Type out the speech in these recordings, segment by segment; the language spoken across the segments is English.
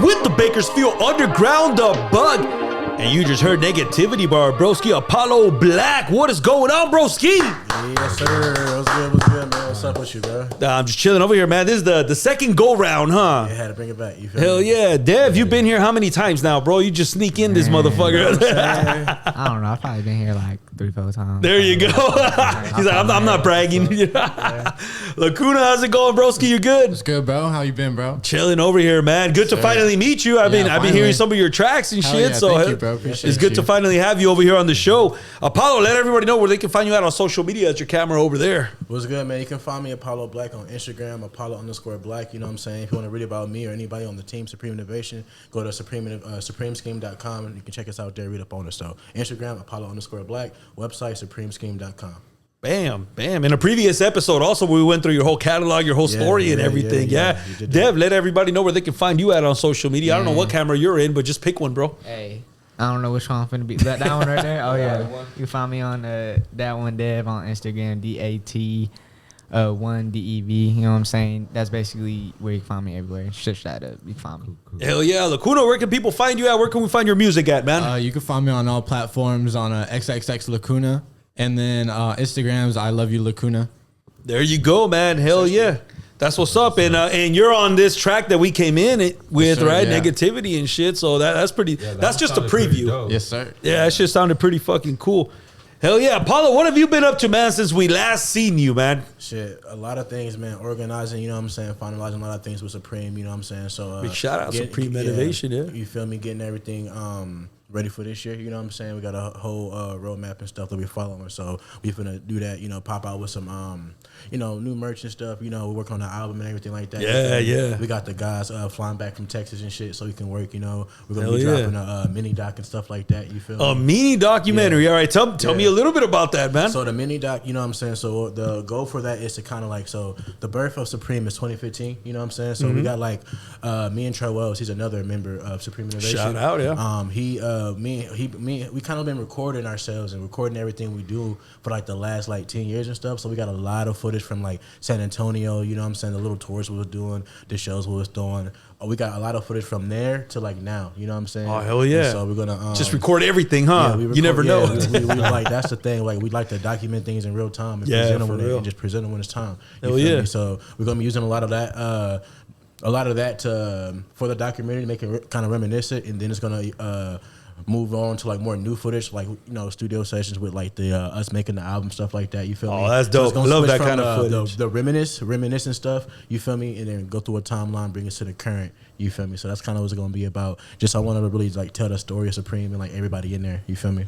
with the Bakersfield Underground, The Bug. And you just heard Negativity by our broski Apollo Black. What is going on, broski? Yes, sir. What's good, man? What's up with you, bro? I'm just chilling over here, man. This is the second go-round, huh? Yeah, had to bring it back. You feel Hell me? yeah. Dev, you've been here how many times now, bro? You just sneak in this motherfucker. I don't know. I've probably been here like 3-4 times. There you go. He's like, I'm not bragging. Lacuna, how's it going, broski? You good? It's good, bro. How you been, bro? Chilling over here, man. Good to finally meet you. I've been hearing some of your tracks and Hell shit. yeah, So thank you, bro. Appreciate it's good you. to finally have you over here on the show. Apollo, let everybody know where they can find you out on social media. At your camera over there. What's good, man? You can find me Apollo Black on Instagram, Apollo_Black. You know what I'm saying? If you want to read about me or anybody on the team, Supreme Innovation, go to supremescheme.com and you can check us out there, read up on us. So Instagram, Apollo_Black, website, supremescheme.com. Bam, bam. In a previous episode, also, we went through your whole catalog, your whole story and everything. Yeah. Dev, let everybody know where they can find you at on social media. I don't know what camera you're in, but just pick one, bro. Hey, I don't know which one I'm finna be. That one right there? Oh, yeah. You can find me on Dat1Dev on Instagram, Dat1Dev. You know what I'm saying? That's basically where you can find me everywhere. Search that up. You can find me. Hell yeah. Lacuna, where can people find you at? Where can we find your music at, man? You can find me on all platforms on XXXLacuna. And then Instagram's I Love You Lacuna. There you go, man. Hell yeah. That's what's up. And you're on this track that we came in with, sir, right? yeah. Negativity and shit. So that's pretty, that's just a preview. Yes, sir. Yeah, that shit sounded pretty fucking cool. Hell yeah. Apollo, what have you been up to, man, since we last seen you, man? Shit, a lot of things, man. Organizing, you know what I'm saying? Finalizing a lot of things with Supreme, you know what I'm saying? So Big shout out Supreme Innovation, yeah. You feel me? Getting everything ready for this year, you know what I'm saying? We got a whole roadmap and stuff that we're following. So we finna do that, you know, pop out with some, you know, new merch and stuff. You know, we're working on the album and everything like that. Yeah, yeah. We got the guys flying back from Texas and shit so we can work, you know. We're going to be dropping a mini doc and stuff like that, you feel me? A mini documentary. All right, tell me a little bit about that, man. So the mini doc, you know what I'm saying? So the goal for that is to kind of like, so the birth of Supreme is 2015, you know what I'm saying? So we got like me and Trey Wells, he's another member of Supreme Innovation. Shout out, yeah. We kind of been recording ourselves and recording everything we do for like the last like 10 years and stuff. So we got a lot of footage from like San Antonio, you know what I'm saying? The little tours we was doing, the shows we was doing. We got a lot of footage from there to like now, you know what I'm saying? Oh, hell yeah. And so we're going to just record everything, huh? Yeah, You never know. we like, that's the thing. Like, we like to document things in real time and present them and just present them when it's time. Hell yeah. Me? So we're going to be using a lot of that. For the documentary to make it kind of reminiscent, and then it's gonna move on to like more new footage, like, you know, studio sessions with like the us making the album, stuff like that. You feel me? Oh, that's dope. So Love that kind of footage. The reminiscent stuff. You feel me? And then go through a timeline, bring it to the current. You feel me? So that's kind of what it's gonna be about. Just I want to really like tell the story of Supreme and like everybody in there. You feel me?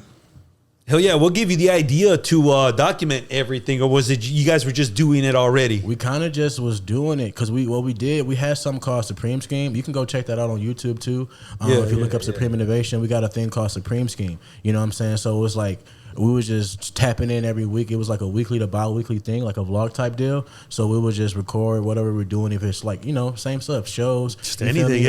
Hell yeah, we'll give you the idea to document everything, or was it you guys were just doing it already? We kind of just was doing it because we had something called Supreme Scheme. You can go check that out on YouTube too. If you look up Supreme Innovation, we got a thing called Supreme Scheme. You know what I'm saying? So it was like we was just tapping in every week. It was like a weekly to bi-weekly thing, like a vlog type deal. So we would just record whatever we're doing. If it's like, you know, same stuff, shows. Just anything,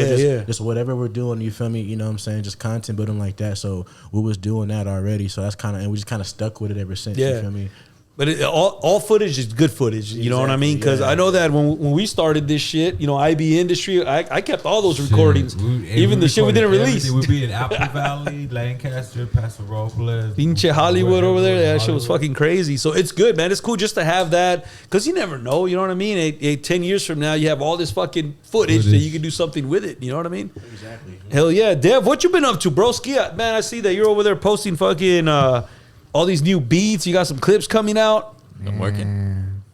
just whatever we're doing, you feel me? You know what I'm saying? Just content building like that. So we was doing that already. So that's kind of, and we just kind of stuck with it ever since, you feel me? But all footage is good footage. You know what I mean? Because I know that when we started this shit, you know, IB industry, I kept all those recordings. Even the shit we didn't release. We'd be in Apple Valley, Lancaster, Paso Robles. Pinche Hollywood over there. That shit was fucking crazy. So it's good, man. It's cool just to have that. Because you never know. You know what I mean? 10 years from now, you have all this fucking footage that you can do something with it. You know what I mean? Exactly. Hell yeah. Dev, what you been up to, broski? Man, I see that you're over there posting fucking... all these new beats. You got some clips coming out. I'm working.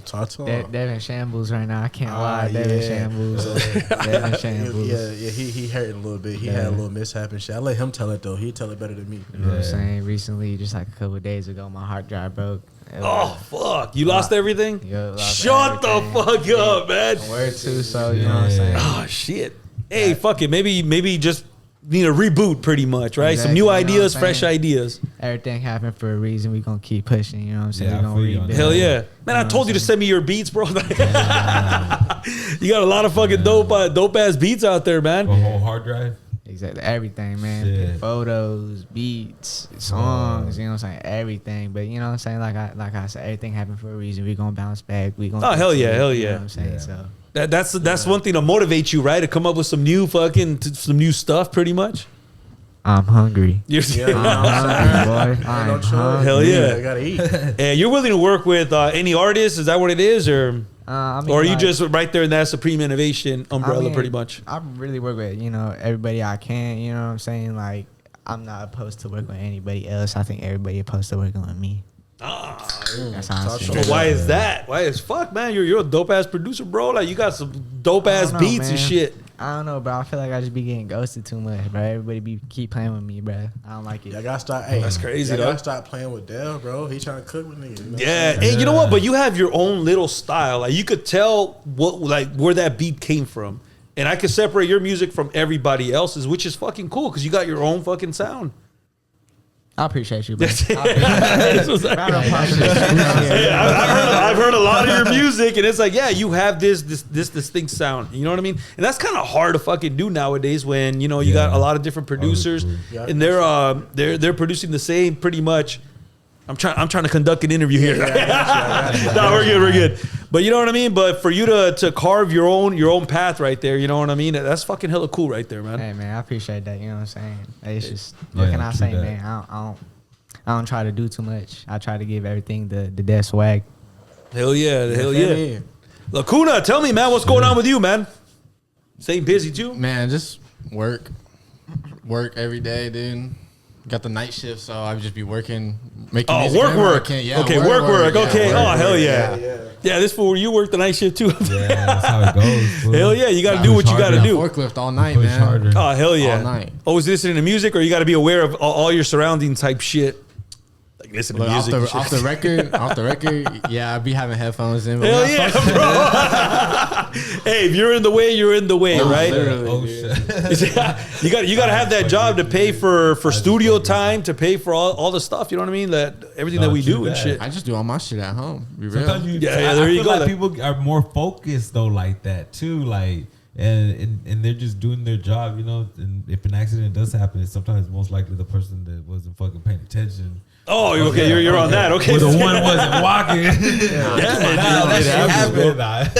Talk to him. Dev in shambles right now. I can't lie. Dev in shambles. Dev in shambles. Yeah, he hurting a little bit. He had a little mishap and shit. I let him tell it though. He'd tell it better than me. You know what I'm saying? Recently, just like a couple of days ago, my hard drive broke. Oh, fuck. You lost everything? Shut everything. the fuck up, man. Where to, so you know what I'm saying? Oh, shit. Hey, fuck it. Maybe just need a reboot pretty much, right? Exactly, some new you know ideas, what I'm fresh saying? ideas. Everything happened for a reason. We gonna keep pushing. You know what I'm saying? Yeah, We gonna I feel you on rebuild. Hell yeah. Man, I told you to send me your beats, bro. You got a lot of fucking dope ass beats out there, man. A whole hard drive. Exactly. Everything, man. Shit. Photos, beats, songs, you know what I'm saying? Everything. But you know what I'm saying? Like I said, everything happened for a reason. We gonna bounce back. We gonna Oh, hell yeah, hell You know yeah. what I'm saying? Yeah. So That's one thing to motivate you, right? To come up with some new stuff, pretty much. I'm hungry. You're I'm hungry, boy. I'm hungry. Hell yeah. You gotta eat. And you're willing to work with any artists? Is that what it is, or I mean, or are you like, just right there in that Supreme Innovation umbrella, pretty much? I really work with everybody I can. You know what I'm saying? Like, I'm not opposed to working with anybody else. I think everybody opposed to working with me. That's how I see it. Why is that? Why is fuck, man? You're a dope ass producer, bro. Like you got some dope ass beats and shit. I don't know, bro. I feel like I just be getting ghosted too much, bro. Everybody keep playing with me, bro. I don't like it. I gotta stop. Hey, that's crazy. I gotta stop playing with Dev, bro. He trying to cook with niggas. You know yeah. Hey, you know what? But you have your own little style. Like you could tell where that beat came from, and I could separate your music from everybody else's, which is fucking cool because you got your own fucking sound. I appreciate you, bro. I've heard a lot of your music, and it's like, yeah, you have this distinct sound. You know what I mean? And that's kind of hard to fucking do nowadays when you got a lot of different producers, and they're producing the same pretty much. I'm trying to conduct an interview here. No, we're good. But you know what I mean? But for you to carve your own path right there, you know what I mean? That's fucking hella cool right there, man. Hey man, I appreciate that. You know what I'm saying? It's just what can I say, man? I don't try to do too much. I try to give everything the dead swag. Hell yeah. Lacuna, tell me, man, what's going on with you, man? Staying busy too? Man, just work every day, dude. Got the night shift, so I would just be working, making music. Work. Yeah, okay, work. Okay. Hell yeah. Yeah, this fool, you work the night shift too. Yeah, that's how it goes. Fool. Hell yeah, you got to do what you got to do. Forklift all night, man. Harder. Oh, hell yeah. All night. Always listening to music, or you got to be aware of all your surrounding type shit? Like listen to music. Off the record, yeah, I'd be having headphones in. Hell yeah, bro. Hey, if you're in the way, you're in the way, right? Literally. Oh shit. you got to have that job to pay for studio time, to pay for all the stuff. You know what I mean? That everything that we do and shit. I just do all my shit at home. Be real. Sometimes there you go. Like people are more focused though, like that too. Like and they're just doing their job, you know. And if an accident does happen, it's sometimes most likely the person that wasn't fucking paying attention. Oh, okay, you're on that. Okay, well, the one wasn't walking.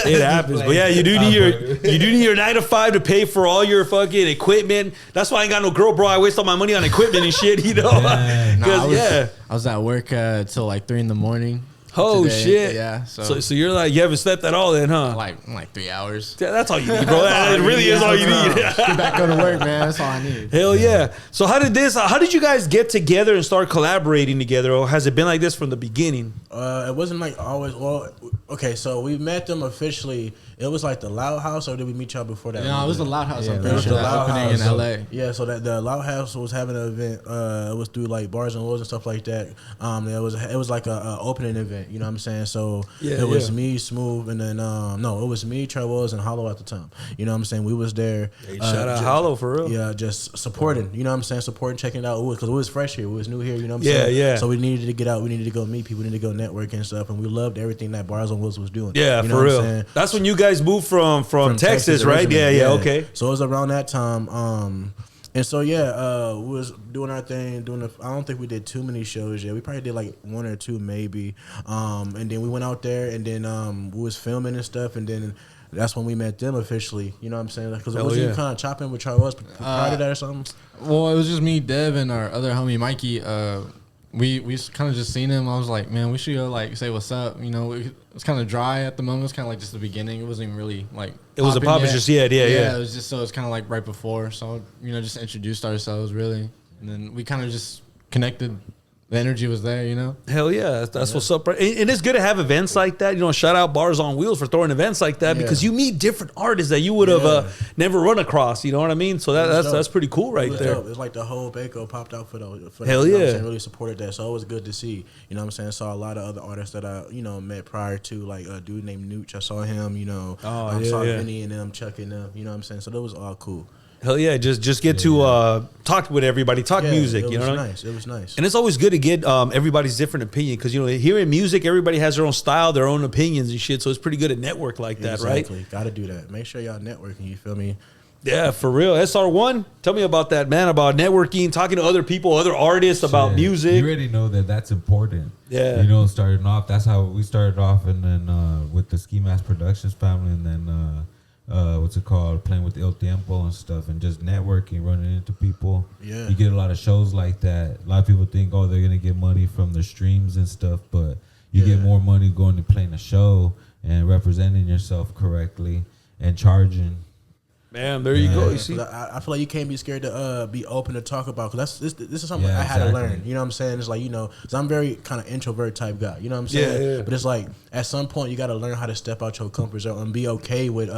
It happens. But yeah, you do need your 9 to 5 to pay for all your fucking equipment. That's why I ain't got no girl, bro. I waste all my money on equipment and shit. You know, I was at work till like 3 a.m. Oh today. shit! Yeah. So you're like, you haven't slept at all then, huh? Like 3 hours. Yeah, that's all you need, bro. That really is all you need. Get back, go to work, man. That's all I need. Hell yeah. So how did you guys get together and start collaborating together, or has it been like this from the beginning? It wasn't like always. Well, okay, so we met them officially. It was like the Loud House, or did we meet y'all before that? No, it was the Loud House. Yeah, I'm pretty sure the Loud opening House. in LA. Yeah, so that the Loud House was having an event. It was through like Bars and Wolves and stuff like that. It was like a opening event. You know what I'm saying? So it was me, Smooth, and then it was me, Trevor, and Hollow at the time. You know what I'm saying? We was there. Hey, shout out Hollow for real. Yeah, just supporting. You know what I'm saying? Supporting, checking it out. Because it was fresh here. We was new here. You know what I'm saying? Yeah. So we needed to get out. We needed to go meet people. We needed to go network and stuff. And we loved everything that Bars and Wolves was doing. Yeah, you know for what real. I'm saying? That's when you guys moved from Texas, right? Yeah, okay. So it was around that time. And so we was doing our thing. I don't think we did too many shows yet. We probably did like 1 or 2 maybe. And then we went out there, and then we was filming and stuff, and then that's when we met them officially. You know what I'm saying? Because was you kind of chopping with Charles prior to that or something? Well, it was just me, Dev, and our other homie Mikey. We kind of just seen him. I was like, man, we should go like say what's up. You know, it's kind of dry at the moment. It was kind of like just the beginning. It wasn't even really like it was a pop. It's just yeah. It was just it's kind of like right before. So just introduced ourselves really, and then we kind of just connected. The energy was there, you know? Hell yeah. That's what's up. And it's good to have events like that. You know, shout out Bars on Wheels for throwing events like that because you meet different artists that you would have never run across. You know what I mean? So that's pretty cool right there. Dope. It's like the whole Baco popped out for Hell that, yeah. Really supported that. So it was good to see. You know what I'm saying? Saw a lot of other artists that I, met prior to, like a dude named Nooch. I saw him, I saw Vinny and them, Chuck and them, you know what I'm saying? So that was all cool. Hell yeah, just get to talk with everybody, talk music. It was nice. It was nice. And it's always good to get everybody's different opinion because here in music, everybody has their own style, their own opinions and shit. So it's pretty good to network like that, right? Got to do that. Make sure y'all networking. You feel me? Yeah, for real. SR1, tell me about that, man, about networking, talking to other people, other artists about music. You already know that that's important. Yeah. You know, starting off, that's how we started off, and then with the Ski Mask Productions family, and then what's it called, playing with El Tiempo and stuff, and just networking, running into people. Yeah. You get a lot of shows like that. A lot of people think, oh, they're going to get money from the streams and stuff, but you get more money going to playing a show and representing yourself correctly and charging. Man, there you go. You see, I feel like you can't be scared to be open to talk about, because this is something I had to learn. You know what I'm saying? It's like, you know, because I'm very kind of introvert type guy. You know what I'm saying? Yeah. But it's like at some point you got to learn how to step out your comfort zone and be okay with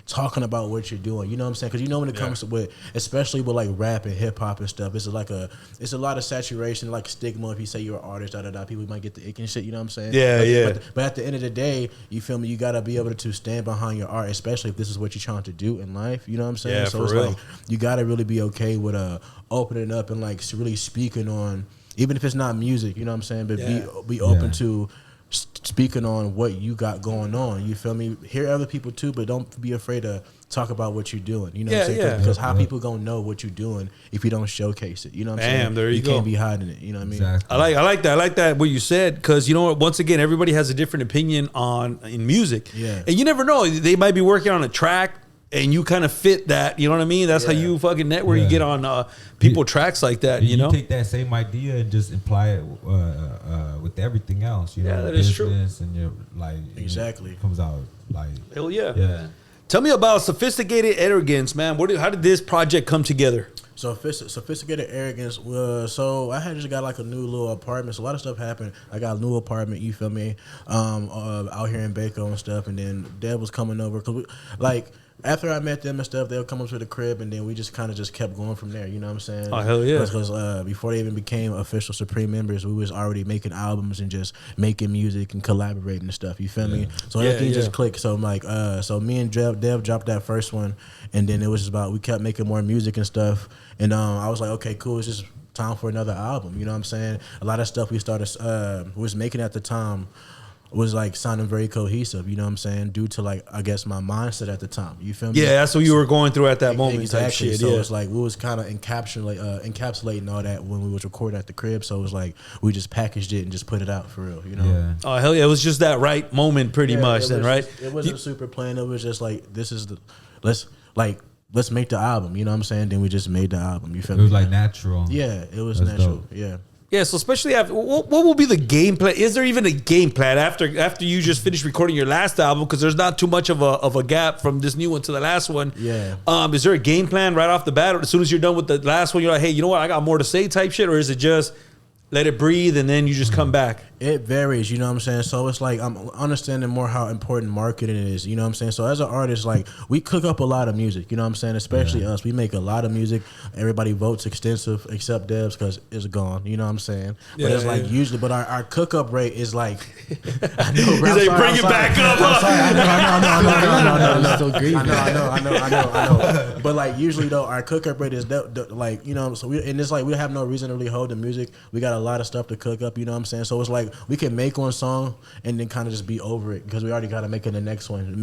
talking about what you're doing. You know what I'm saying? Because you know when it comes to with, especially with like rap and hip hop and stuff, it's a lot of saturation, like stigma. If you say you're an artist, people might get the ick and shit. You know what I'm saying? Yeah, But at the end of the day, you feel me? You got to be able to stand behind your art, especially if this is what you're trying to do in life. You know what I'm saying? Yeah, So for it's real. like you gotta really be okay with opening up and like really speaking on, even if it's not music, you know what I'm saying, but be open to speaking on what you got going on. You feel me? Hear other people too, but don't be afraid to talk about what you're doing. You know what I'm saying? Because how people gonna know what you're doing if you don't showcase it? You know what I'm saying? There you go. Can't be hiding it. You know what I mean? Exactly. I like that. I like that what you said, because you know what? Once again, everybody has a different opinion in music. Yeah. And you never know. They might be working on a track, and you kind of fit that. You know what I mean? That's how you fucking network. You get on people tracks like that. You know, take that same idea and just apply it with everything else. You know, that is true. And you're like Exactly. comes out like hell yeah. yeah. Tell me about Sophisticated Arrogance, man. How did this project come together? So Sophisticated Arrogance. So I had just got like a new little apartment. So a lot of stuff happened. I got a new apartment. You feel me? Out here in Baco and stuff. And then Deb was coming over because after I met them and stuff, they'll come up to the crib, and then we just kind of just kept going from there. You know what I'm saying? Oh, hell yeah. Because before they even became official Supreme members, we was already making albums and just making music and collaborating and stuff. You feel me? So everything just clicked. So I'm like, so me and Dev dropped that first one, and then it was just about, we kept making more music and stuff. And I was like, okay, cool. It's just time for another album. You know what I'm saying? A lot of stuff we was making at the time was like sounding very cohesive, you know what I'm saying? Due to like, I guess my mindset at the time. You feel me? Yeah, that's what you were going through at that moment. Exactly. Type shit, so it's like we was kind of encapsulating all that when we was recording at the crib. So it was like we just packaged it and just put it out for real, you know? Yeah. Oh hell yeah! It was just that right moment, pretty much. Then right? It wasn't super planned. It was just like, this is let's make the album. You know what I'm saying? Then we just made the album. You feel me? It was like natural. Yeah, it was That's natural. dope. Yeah. Yeah, so especially after, what will be the game plan? Is there even a game plan after you just finished recording your last album? Because there's not too much of a gap from this new one to the last one. Yeah. Is there a game plan right off the bat, or as soon as you're done with the last one, you're like, hey, you know what? I got more to say type shit, or is it just let it breathe and then you just come back? It varies, you know what I'm saying? So it's like I'm understanding more how important marketing is, you know what I'm saying? So as an artist, like we cook up a lot of music, you know what I'm saying? Especially us. We make a lot of music. Everybody votes extensive except Dev's because it's gone, you know what I'm saying? But it's like usually, but our cook up rate is like, I know, bro, He's like, bring it back up. No. Still grieving. I know. But like usually though, our cook up rate is like, you know, so and it's like we have no reason to really hold the music. We got a lot of stuff to cook up, you know what I'm saying? So it's like we can make one song and then kind of just be over it because we already got to make the next one.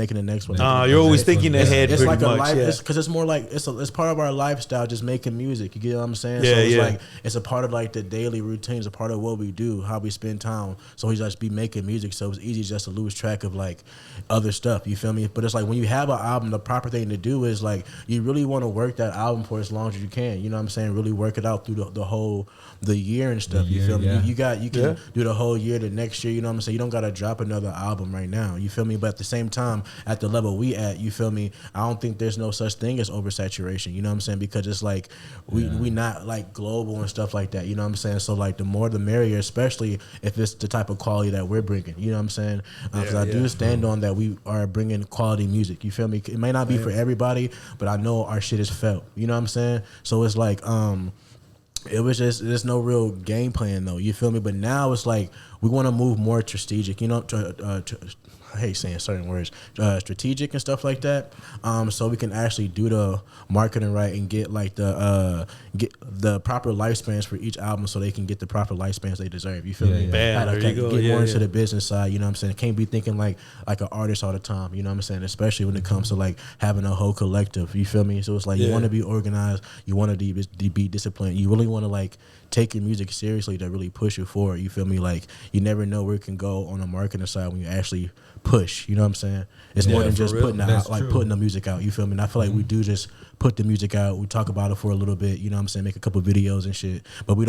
You're always thinking ahead. It's like much, a life, because it's more like it's part of our lifestyle, just making music. You get what I'm saying? Yeah, so it's yeah. like it's a part of like the daily routines, a part of what we do, how we spend time. So we just be making music, so it's easy just to lose track of like other stuff. You feel me? But it's like when you have an album, the proper thing to do is like you really want to work that album for as long as you can. You know what I'm saying? Really work it out through the year and stuff. You feel me? You can do the whole year, the next year. You know what I'm saying? You don't gotta drop another album right now. You feel me? But at the same time, at the level we at, you feel me? I don't think there's no such thing as oversaturation. You know what I'm saying? Because it's like we not like global and stuff like that. You know what I'm saying? So like the more the merrier, especially if it's the type of quality that we're bringing. You know what I'm saying? Because I do stand on that. We are bringing quality music. You feel me? It may not be for everybody, but I know our shit is felt. You know what I'm saying? So it's like it was just there's no real game plan though. You feel me? But now it's like we want to move more strategic. You know, I hate saying certain words, strategic and stuff like that. So we can actually do the marketing right and get like get the proper lifespans for each album, so they can get the proper lifespans they deserve. You feel me? Bam, there you go. Get more into the business side. You know what I'm saying? Can't be thinking like an artist all the time. You know what I'm saying? Especially when it comes to like having a whole collective. You feel me? So it's like you want to be organized. You want to be disciplined. You really want to like take your music seriously to really push it forward. You feel me? Like you never know where it can go on the marketing side when you actually push. You know what I'm saying? It's more than just putting the music out. You feel me? And I feel like we do just put the music out. We talk about it for a little bit. You know what I'm saying? Make a couple videos and shit. But we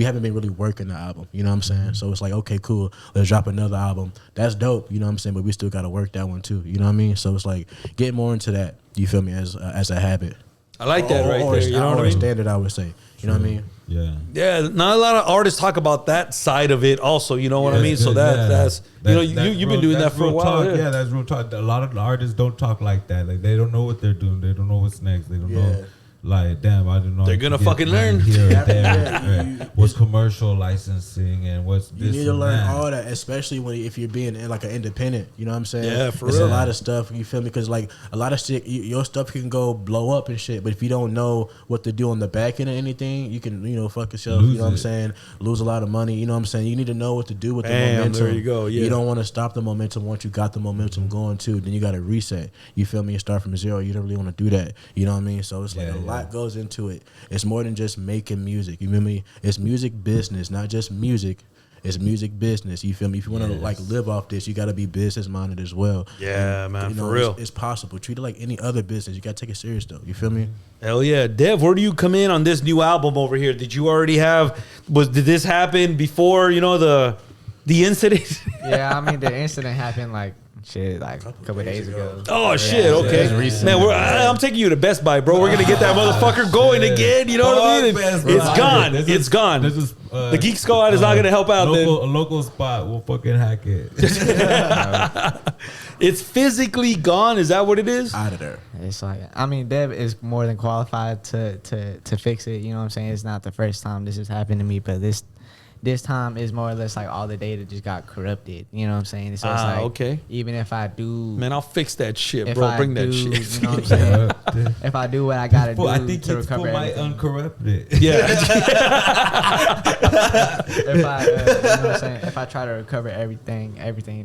haven't been really working the album. You know what I'm saying? So it's like, okay, cool. Let's drop another album. That's dope. You know what I'm saying? But we still got to work that one too. You know what I mean? So it's like get more into that. You feel me? As a habit. I like that right there. You know what I mean? Standard, I would say. You know what I mean? Yeah. Not a lot of artists talk about that side of it. Also, you know what I mean. So that's you've been doing that for a while. Talk. Yeah, that's real talk. A lot of artists don't talk like that. Like they don't know what they're doing. They don't know what's next. They don't know. Like, damn, I don't know. They're gonna fucking learn. Here and there, what's commercial licensing and what's this. You need to learn all that, especially if you're being like an independent. You know what I'm saying? Yeah, for real. There's a lot of stuff. You feel me? Because like a lot of shit, your stuff can go blow up and shit. But if you don't know what to do on the back end of anything, you can fuck yourself. You know what I'm saying? Lose a lot of money. You know what I'm saying? You need to know what to do with the momentum. There you go. Yeah. You don't want to stop the momentum once you got the momentum going too. Then you got to reset. You feel me? And start from zero. You don't really want to do that. You know what I mean? So it's like a lot goes into it. It's more than just making music. You feel me? It's music business, not just music. It's music business. You feel me? If you want to like live off this, you got to be business minded as well. Yeah, and, man, for real. It's possible. Treat it like any other business. You got to take it serious though. You feel me? Hell yeah, Dev. Where do you come in on this new album over here? Did you already did this happen before? You know the incident? Yeah, I mean the incident happened like a couple days ago. Oh shit! Okay, man, I'm taking you to Best Buy, bro. We're gonna get that motherfucker going again. You know what I mean? It's gone. It's gone. The Geek Squad is not gonna help out. A local spot will fucking hack it. It's physically gone. Is that what it is? Out of there. It's like, I mean, Dev is more than qualified to fix it. You know what I'm saying? It's not the first time this has happened to me, but this time is more or less like all the data just got corrupted. You know what I'm saying? So it's like, okay. Even if I do, man, I'll fix that shit, bro. Bring that shit. You know what I'm saying? If I do what I gotta do, I think to recover might everything. uncorrupt it. Yeah. If I, you know what I'm saying? If I try to recover everything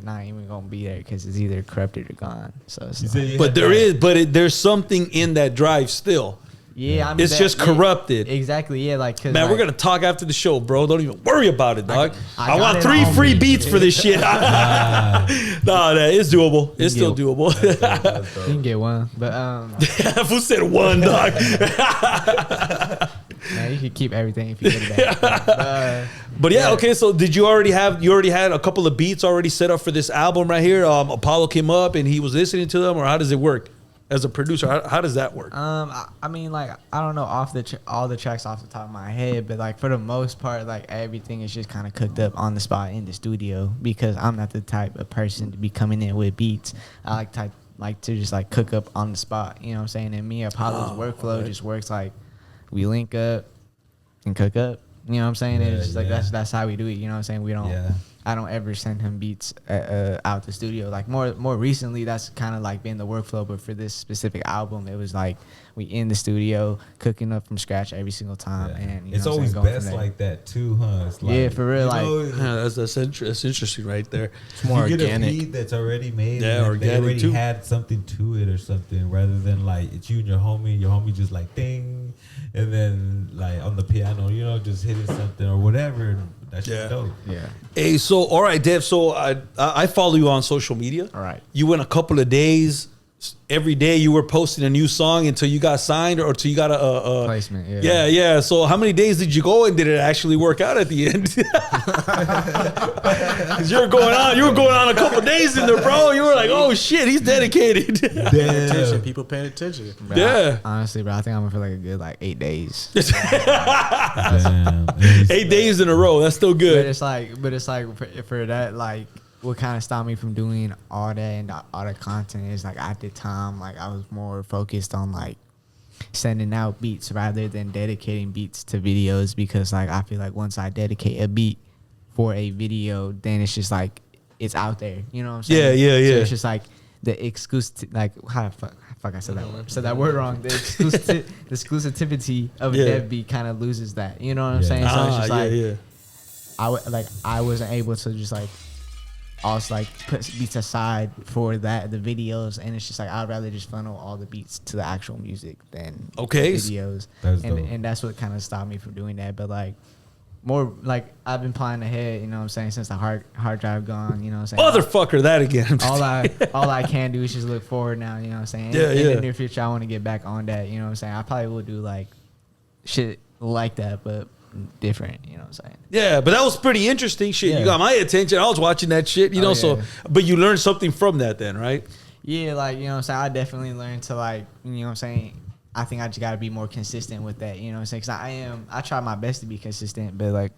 not even gonna be there because it's either corrupted or gone. So, but there's something in that drive still. Yeah, I mean, it's just corrupted. Exactly. Yeah, like man, we're gonna talk after the show, bro. Don't even worry about it, dog. I want 3 free beats for this shit. It's doable. It's still doable. You can get one, but who said one, dog? Man, you can keep everything if you get it back. But yeah, okay. So did you already had a couple of beats already set up for this album right here? Apollo came up and he was listening to them, or how does it work? As a producer, how does that work? I mean, like, I don't know all the tracks off the top of my head, but like for the most part, like everything is just kind of cooked up on the spot in the studio because I'm not the type of person to be coming in with beats. I like to just like cook up on the spot. You know what I'm saying? And me, Apollo's workflow just works like we link up and cook up. You know what I'm saying? It's just like that's how we do it. You know what I'm saying? We don't. Yeah. I don't ever send him beats out the studio. Like more recently, that's kind of like been the workflow. But for this specific album, it was like we in the studio cooking up from scratch every single time. Yeah. And it's always best like that too, huh? It's like, for real. That's interesting right there. It's more organic. You get a beat that's already made. Yeah, organic they already too. had something to it or something, rather than like it's you and your homie just like ding, and then like on the piano, just hitting something or whatever. That's dope. Yeah. Hey, so all right, Dev. So I follow you on social media. All right. You went a couple of days. Every day you were posting a new song until you got signed or until you got a placement. Yeah. So how many days did you go and did it actually work out at the end? Because you were going on a couple of days in there, bro. You were like, oh shit, he's dedicated. Attention, people paying attention. Bro, yeah. Honestly, bro, I think I'm gonna feel like a good 8 days. Damn. 8 days in a row. That's still good. But it's like for that, like, what kind of stopped me from doing all that and all the content is like at the time, like I was more focused on like sending out beats rather than dedicating beats to videos, because like I feel like once I dedicate a beat for a video, then it's just like it's out there. You know what I'm saying? Yeah. So it's just like the exclusive, like how the fuck I said that word. Said that word wrong. The exclusivity of a dev beat kind of loses that. You know what I'm saying? So it's just like I wasn't able to just like also like put beats aside for that the videos, and it's just like I'd rather just funnel all the beats to the actual music than videos. And that's what kind of stopped me from doing that. But like more like I've been planning ahead, you know what I'm saying, since the hard drive gone, you know what I'm saying? Motherfucker, that again. all I can do is just look forward now, you know what I'm saying? In the near future, I want to get back on that, you know what I'm saying? I probably will do like shit like that, but different, you know what I'm saying? Yeah, but that was pretty interesting shit. Yeah. You got my attention. I was watching that shit, you know, so but you learned something from that then, right? Yeah, like, you know what I'm saying? I definitely learned to like, you know what I'm saying? I think I just got to be more consistent with that, you know what I'm saying? Because I try my best to be consistent, but like,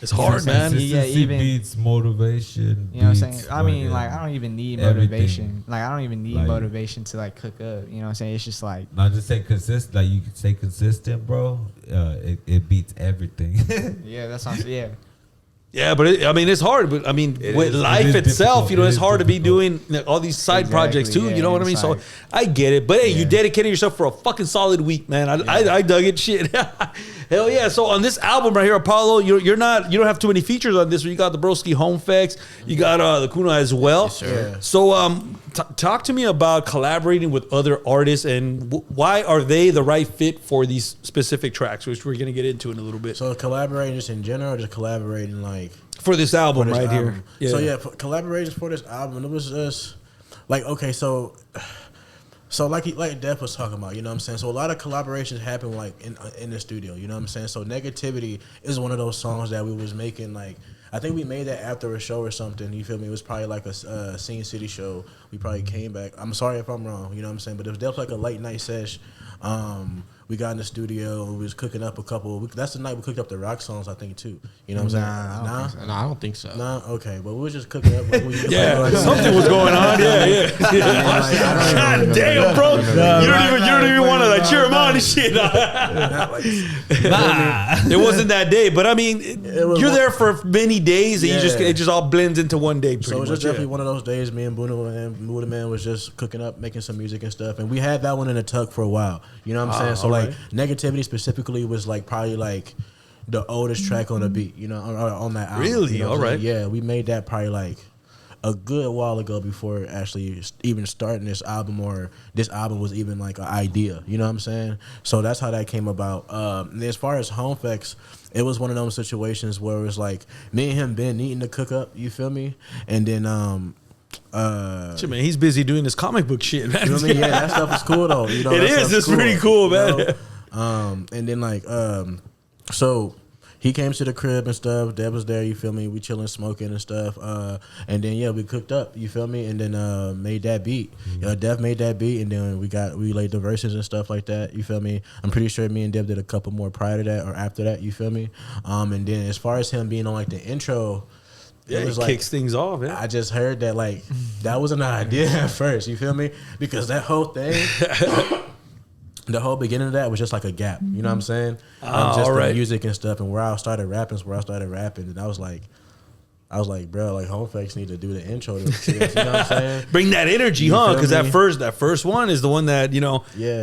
it's hard, man. Yeah, even beats motivation. You know what I'm saying? I mean, like, I don't even need motivation. Everything. Like, I don't even need motivation to like cook up. You know what I'm saying? It's just like, not just say consistent. Like, you can say consistent, bro. It beats everything. Yeah, that's what I'm saying. Yeah, but I mean, it's hard. But I mean, with life itself, you know, it's hard to be doing all these side projects too. You know what I mean? So I get it. But hey, you dedicated yourself for a fucking solid week, man. I dug it. Shit. Hell yeah. So on this album right here, Apollo, you don't have too many features on this one. You got the Broski Home Facts. You got Lacuna as well. Yes, sir. So talk to me about collaborating with other artists and why are they the right fit for these specific tracks, which we're going to get into in a little bit. So collaborating just in general, or just collaborating like for this album here. Yeah. So collaborations for this album, it was just like, okay, so like Dev was talking about, you know what I'm saying? So a lot of collaborations happen like in the studio, you know what I'm saying? So Negativity is one of those songs that we was making, like, I think we made that after a show or something, you feel me? It was probably like a Scene City show. We probably came back. I'm sorry if I'm wrong, you know what I'm saying? But it was definitely like a late night sesh. We got in the studio. We was cooking up a couple. That's the night we cooked up the rock songs, I think, too. You know what I'm saying? I don't think so. Nah, okay. But we were just cooking up. Something was going on. Yeah. God damn, bro. You don't even want to like cheer him on and shit. Nah, it wasn't that day. But I mean, you're there for many days, and it just all blends into one day. So it was just definitely one of those days. Me and Buddha Man was just cooking up, making some music and stuff, and we had that one in the tuck for a while. You know what I'm saying? So like Negativity specifically was like probably like the oldest track on the beat, you know, on that album. Really? You know all right. Yeah, we made that probably like a good while ago before actually even starting this album, or this album was even like an idea. You know what I'm saying? So that's how that came about. And as far as Home Facts, it was one of those situations where it was like me and him been needing to cook up. You feel me? And then shit, man, he's busy doing this comic book shit, man. You know what I mean? Yeah, that stuff is cool though. You know, it is. It's cool, pretty cool, man. You know? And then like, so he came to the crib and stuff. Deb was there. You feel me? We chilling, smoking and stuff. And then we cooked up. You feel me? And then made that beat. Dev made that beat, and then we laid the verses and stuff like that. You feel me? I'm pretty sure me and Deb did a couple more prior to that or after that. You feel me? And then as far as him being on like the intro. Yeah, it like, kicks things off. Yeah. I just heard that like that was an idea at first. You feel me? Because that whole thing, the whole beginning of that was just like a gap. You know what I'm saying? Just the music and stuff, and where I started rapping is where I started rapping, and I was like, bro, like Home Facts need to do the intro to this. You know what I'm saying? Bring that energy, huh? Because that first one is the one that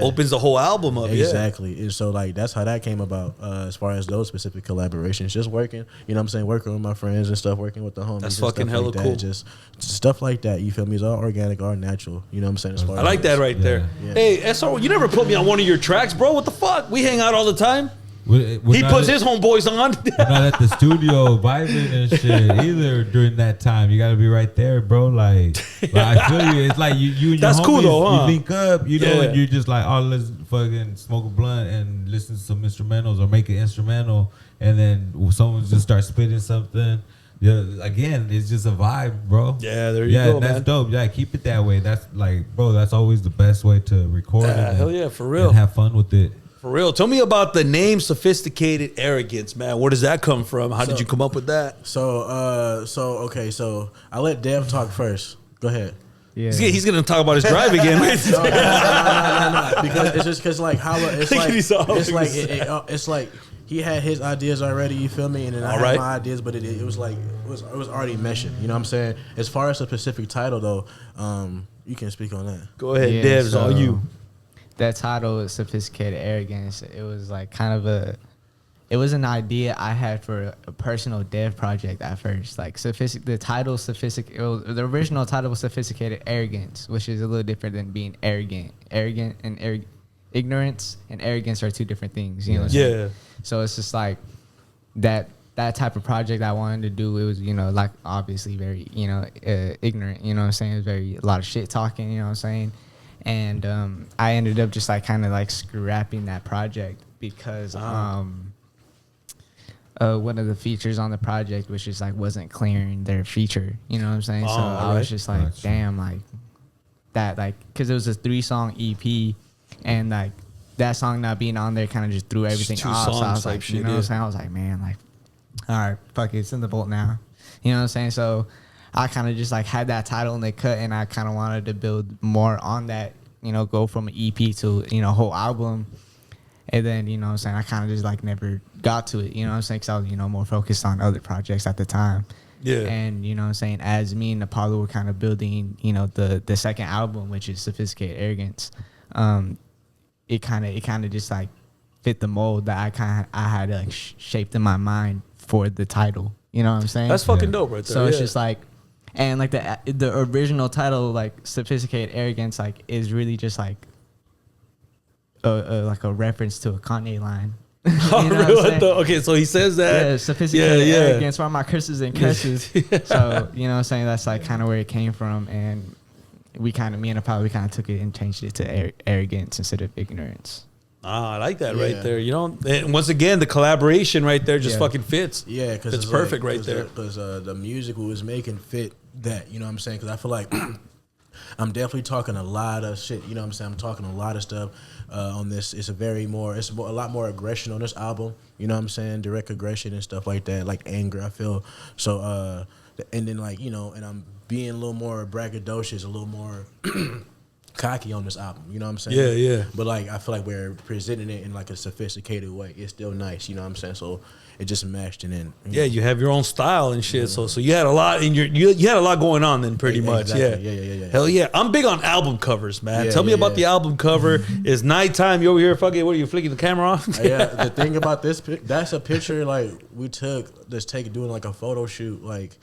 opens the whole album up. Exactly. And so like that's how that came about. As far as those specific collaborations, just working. You know what I'm saying? Working with my friends and stuff. Working with the homies. That's fucking hella like cool. Just stuff like that. You feel me? It's all organic, all natural. You know what I'm saying? As far I like that right there. Yeah. Hey, SR, you never put me on one of your tracks, bro. What the fuck? We hang out all the time. He puts his homeboys on. We're not at the studio vibing and shit either during that time. You got to be right there, bro. Like I feel you. It's like you and your That's homies, cool though, huh? You link up, you know, and you're just like, oh, let's fucking smoke a blunt and listen to some instrumentals or make an instrumental, and then someone just starts spitting something. Yeah, again, it's just a vibe, bro. Yeah, there you go, that's man. dope. Yeah, keep it that way. That's like, bro, that's always the best way to record it. Hell yeah, for real. And have fun with it. For real. Tell me about the name Sophisticated Arrogance, man. Where does that come from? How did you come up with that? So I let Dev talk first. Go ahead. Yeah. He's gonna talk about his drive again. No. Because it's just because like how it's like he had his ideas already. You feel me? And then I had my ideas, but it was like it was already meshing. You know what I'm saying? As far as the specific title though, you can speak on that. Go ahead, Devs, all you. That title is Sophisticated Arrogance. It was like kind of it was an idea I had for a personal dev project at first. Like the title the original title was Sophisticated Arrogance, which is a little different than being arrogant. Arrogant and ignorance and arrogance are two different things. You know what I'm saying? So it's just like that type of project I wanted to do. It was, you know, like obviously very, you know, ignorant. You know what I'm saying? It was a lot of shit talking. You know what I'm saying? And I ended up just like kind of like scrapping that project because one of the features on the project was just like wasn't clearing their feature. You know what I'm saying? So I was just like, damn, like that, like, because it was a 3-song EP, and like that song not being on there kind of just threw everything off. So I was like, you know what I'm saying? I was like, man, like, all right, fuck it, it's in the vault now. You know what I'm saying? So I kind of just like had that title in the cut, and I kind of wanted to build more on that, you know, go from an EP to, you know, whole album. And then, you know what I'm saying, I kind of just like never got to it, you know what I'm saying, because I was, you know, more focused on other projects at the time. Yeah. And, you know what I'm saying, as me and Apollo were kind of building, you know, the second album, which is Sophisticated Arrogance, it kind of just like fit the mold that I had like shaped in my mind for the title. You know what I'm saying? That's fucking dope right there. So it's just like, and like the original title, like Sophisticated Arrogance, like is really just like like a reference to a Kanye line. You know okay, so he says that. Yeah, Sophisticated Arrogance, one of my curses and curses. So, you know what I'm saying? That's like kind of where it came from. And me and Apollo, we kind of took it and changed it to arrogance instead of ignorance. I like that right there. You know, and once again, the collaboration right there just fucking fits. Yeah, because it's perfect right there. Because the music we was making fit that. You know what I'm saying? Because I feel like I'm definitely talking a lot of shit. You know what I'm saying? I'm talking a lot of stuff on this. It's a lot more aggression on this album. You know what I'm saying? Direct aggression and stuff like that, like anger. I feel so. And then like, you know, and I'm being a little more braggadocious, a little more cocky on this album. You know what I'm saying? Yeah. But like, I feel like we're presenting it in like a sophisticated way. It's still nice. You know what I'm saying? So it just meshed and then. You have your own style and shit. So you had a lot in you had a lot going on then pretty much. Exactly. Yeah. Hell yeah. I'm big on album covers, man. Tell me about the album cover. It's nighttime. You over here fucking, what are you flicking the camera off? The thing about this, that's a picture like we took, doing like a photo shoot like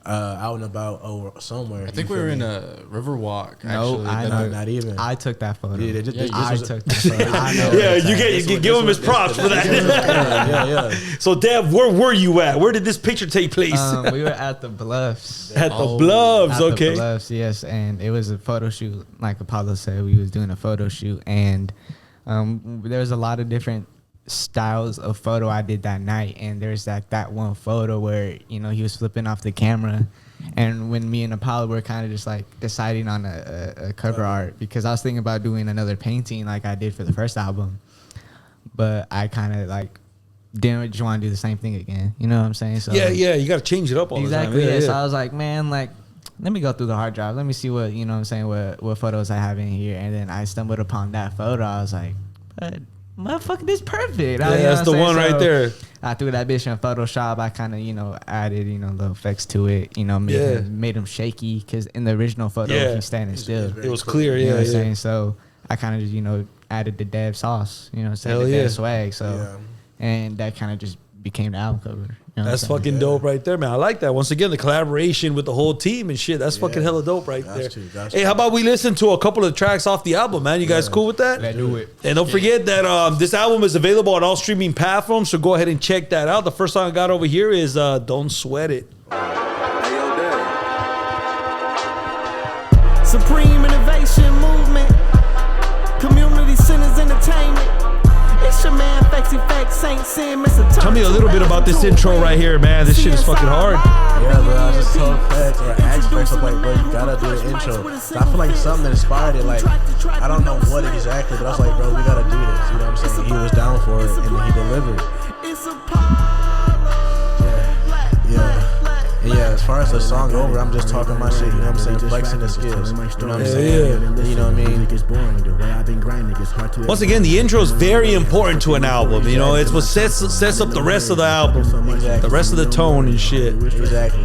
out and about over somewhere. I think we were in a Riverwalk. No, not even. I took that photo. I took that photo. I know. You give him his props for that. Yeah. So, Dev, where were you at? Where did this picture take place? We were at the Bluffs. At the Bluffs, okay. The Bluffs, yes, and it was a photo shoot. Like Apollo said, we was doing a photo shoot, and there was a lot of different styles of photo I did that night, and there's that one photo where, you know, he was flipping off the camera, and when me and Apollo were kind of just like deciding on a cover art, because I was thinking about doing another painting like I did for the first album, but I kind of like didn't just want to do the same thing again, you know what I'm saying? So you got to change it up all the time. So I was like, man, like, let me go through the hard drive, let me see what, you know what I'm saying, what photos I have in here, and then I stumbled upon that photo. I was like, but motherfucker, this perfect. That's the one right there. I threw that bitch in Photoshop. I kind of, you know, added, you know, little effects to it. You know, made him shaky, because in the original photo, he's standing still. It was clear. You know what I'm saying? So I kind of just, you know, added the Dev sauce. You know what I'm saying? The Dev swag. So and that kind of just became the album cover. You know that's fucking dope right there, man. I like that. Once again, the collaboration with the whole team and shit. That's fucking hella dope right there. Hey, how about we listen to a couple of tracks off the album, man? You guys cool with that? Let's do it. And don't forget that this album is available on all streaming platforms, so go ahead and check that out. The first song I got over here is Don't Sweat It. Supreme Innovation Movement, Community Centers Entertainment. It's your man, Tell me a little bit about this intro right here, man. This shit is fucking hard. Yeah, bro. I just told facts or aspects of like, bro, you gotta do the intro. So I feel like something that inspired it. Like, I don't know what exactly, but I was like, bro, we gotta do this. You know what I'm saying? He was down for it, and then he delivered. Yeah, far as the song over, I'm just talking my shit. You know what I'm saying? Flexing the skills. You know what I'm saying? You know what I mean? Once again, the intro is very important to an album. You know, it's what sets up the rest of the album, the rest of the tone and shit. Exactly.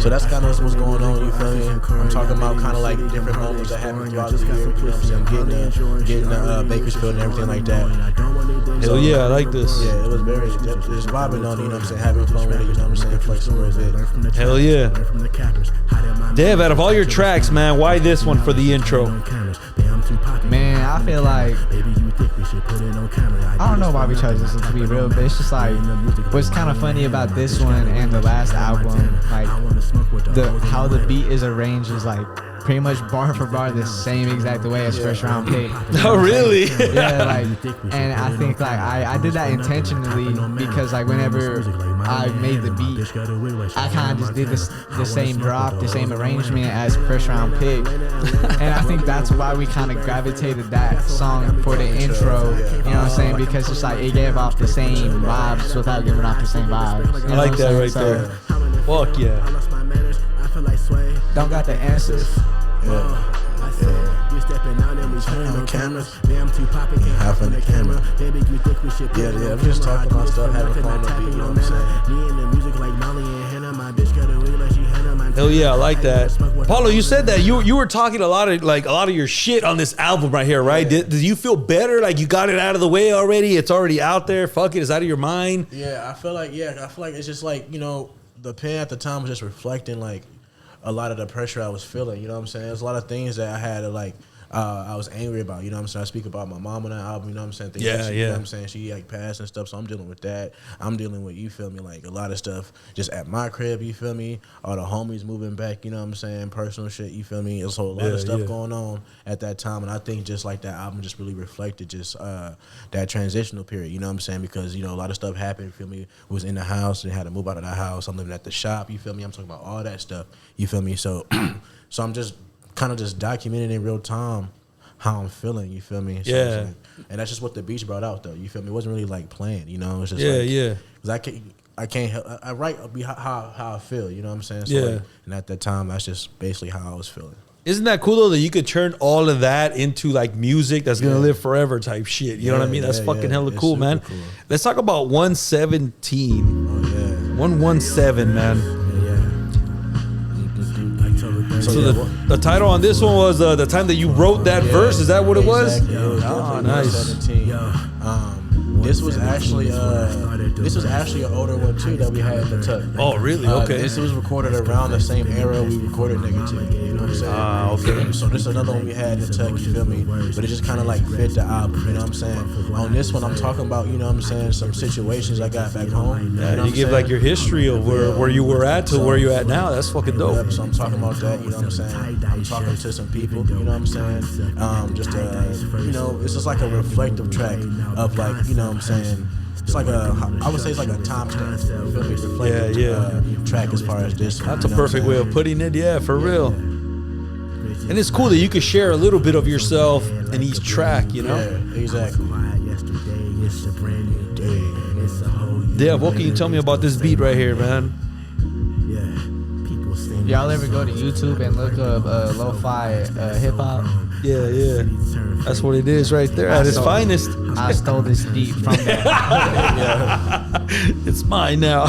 So that's kind of what's going on. You feel me? I'm talking about kind of like different moments that happened throughout the year. You know what I'm saying? Getting to Bakersfield and everything like that. Hell yeah, I like this. Yeah, it was very just vibing on it. You know what I'm saying? Having fun with it. You know what I'm saying? Flexing with it. Hell yeah. Dev, out of all your tracks, man, why this one for the intro? Man, I feel like I don't know why we chose this one to be real, but it's just like what's kind of funny about this one and the last album, like how the beat is arranged is like pretty much bar for bar the same exact way as First Round Pick. Oh, really? Yeah, like, and I think like I did that intentionally because like whenever I made the beat, I kind of just did the same drop, the same arrangement as First Round Pick, and I think that's why we kind of gravitated that song for the intro. You know what I'm saying? Because it's like it gave off the same vibes without giving off the same vibes. I like that right there. Fuck yeah. Don't got the answers. Half on the camera. Yeah, I'm just talking about stuff, having fun on the beat, you know what I'm saying? Hell yeah, I like that. Paulo, you said that you were talking a lot of your shit on this album right here, right? Did you feel better? Like you got it out of the way already? It's already out there. Fuck it, it's out of your mind. Yeah, I feel like it's just like, you know, the pen at the time was just reflecting like a lot of the pressure I was feeling. You know what I'm saying? There's a lot of things that I had to like. I was angry about, you know what I'm saying? I speak about my mom on that album, you know what I'm saying? Things yeah, that she, yeah. You know what I'm saying? She like passed and stuff, so I'm dealing with that. I'm dealing with, you feel me, like a lot of stuff just at my crib, you feel me? All the homies moving back, you know what I'm saying? Personal shit, you feel me? There's a lot of stuff going on at that time, and I think just like that album just really reflected just that transitional period, you know what I'm saying? Because, you know, a lot of stuff happened, you feel me? Was in the house and had to move out of the house. I'm living at the shop, you feel me? I'm talking about all that stuff, you feel me? So, so I'm just kind of just documenting in real time how I'm feeling, you feel me? So yeah. Like, and that's just what the beach brought out, though. You feel me? It wasn't really like planned, you know? It's just because I can't help. I write how I feel, you know what I'm saying? So like, and at that time, that's just basically how I was feeling. Isn't that cool though that you could turn all of that into like music that's gonna live forever type shit? You know what I mean? That's fucking hella cool, man. Cool. Let's talk about 117. Oh yeah, 117, man. So the title on this one was the time that you wrote that verse. Is that what it was? Oh, nice. This was actually an older one too that we had in the tuck. Oh, really? Okay. This was recorded around the same era we recorded Negative. You know what I'm saying? Okay. So this is another one we had in the tuck. You feel me? But it just kind of like fit the album. You know what I'm saying? On this one, I'm talking about, you know what I'm saying, some situations I got back home. Yeah, you know you give like your history of where you were at to where you're at now. That's fucking dope. Yep, so I'm talking about that. You know what I'm saying? I'm talking to some people. You know what I'm saying? You know, it's just like a reflective track of like, you know what I'm saying? It's like I would say it's like a timestamp. You feel me? Reflective track as far as this. That's a perfect way of putting it. Yeah, for real. And it's cool that you could share a little bit of yourself in each track, you know? Yeah, exactly. Dev, what can you tell me about this beat right here, man? Y'all ever go to YouTube and look up lo-fi hip-hop? Yeah. That's what it is right there at its finest. I stole this beat from that. It's mine now.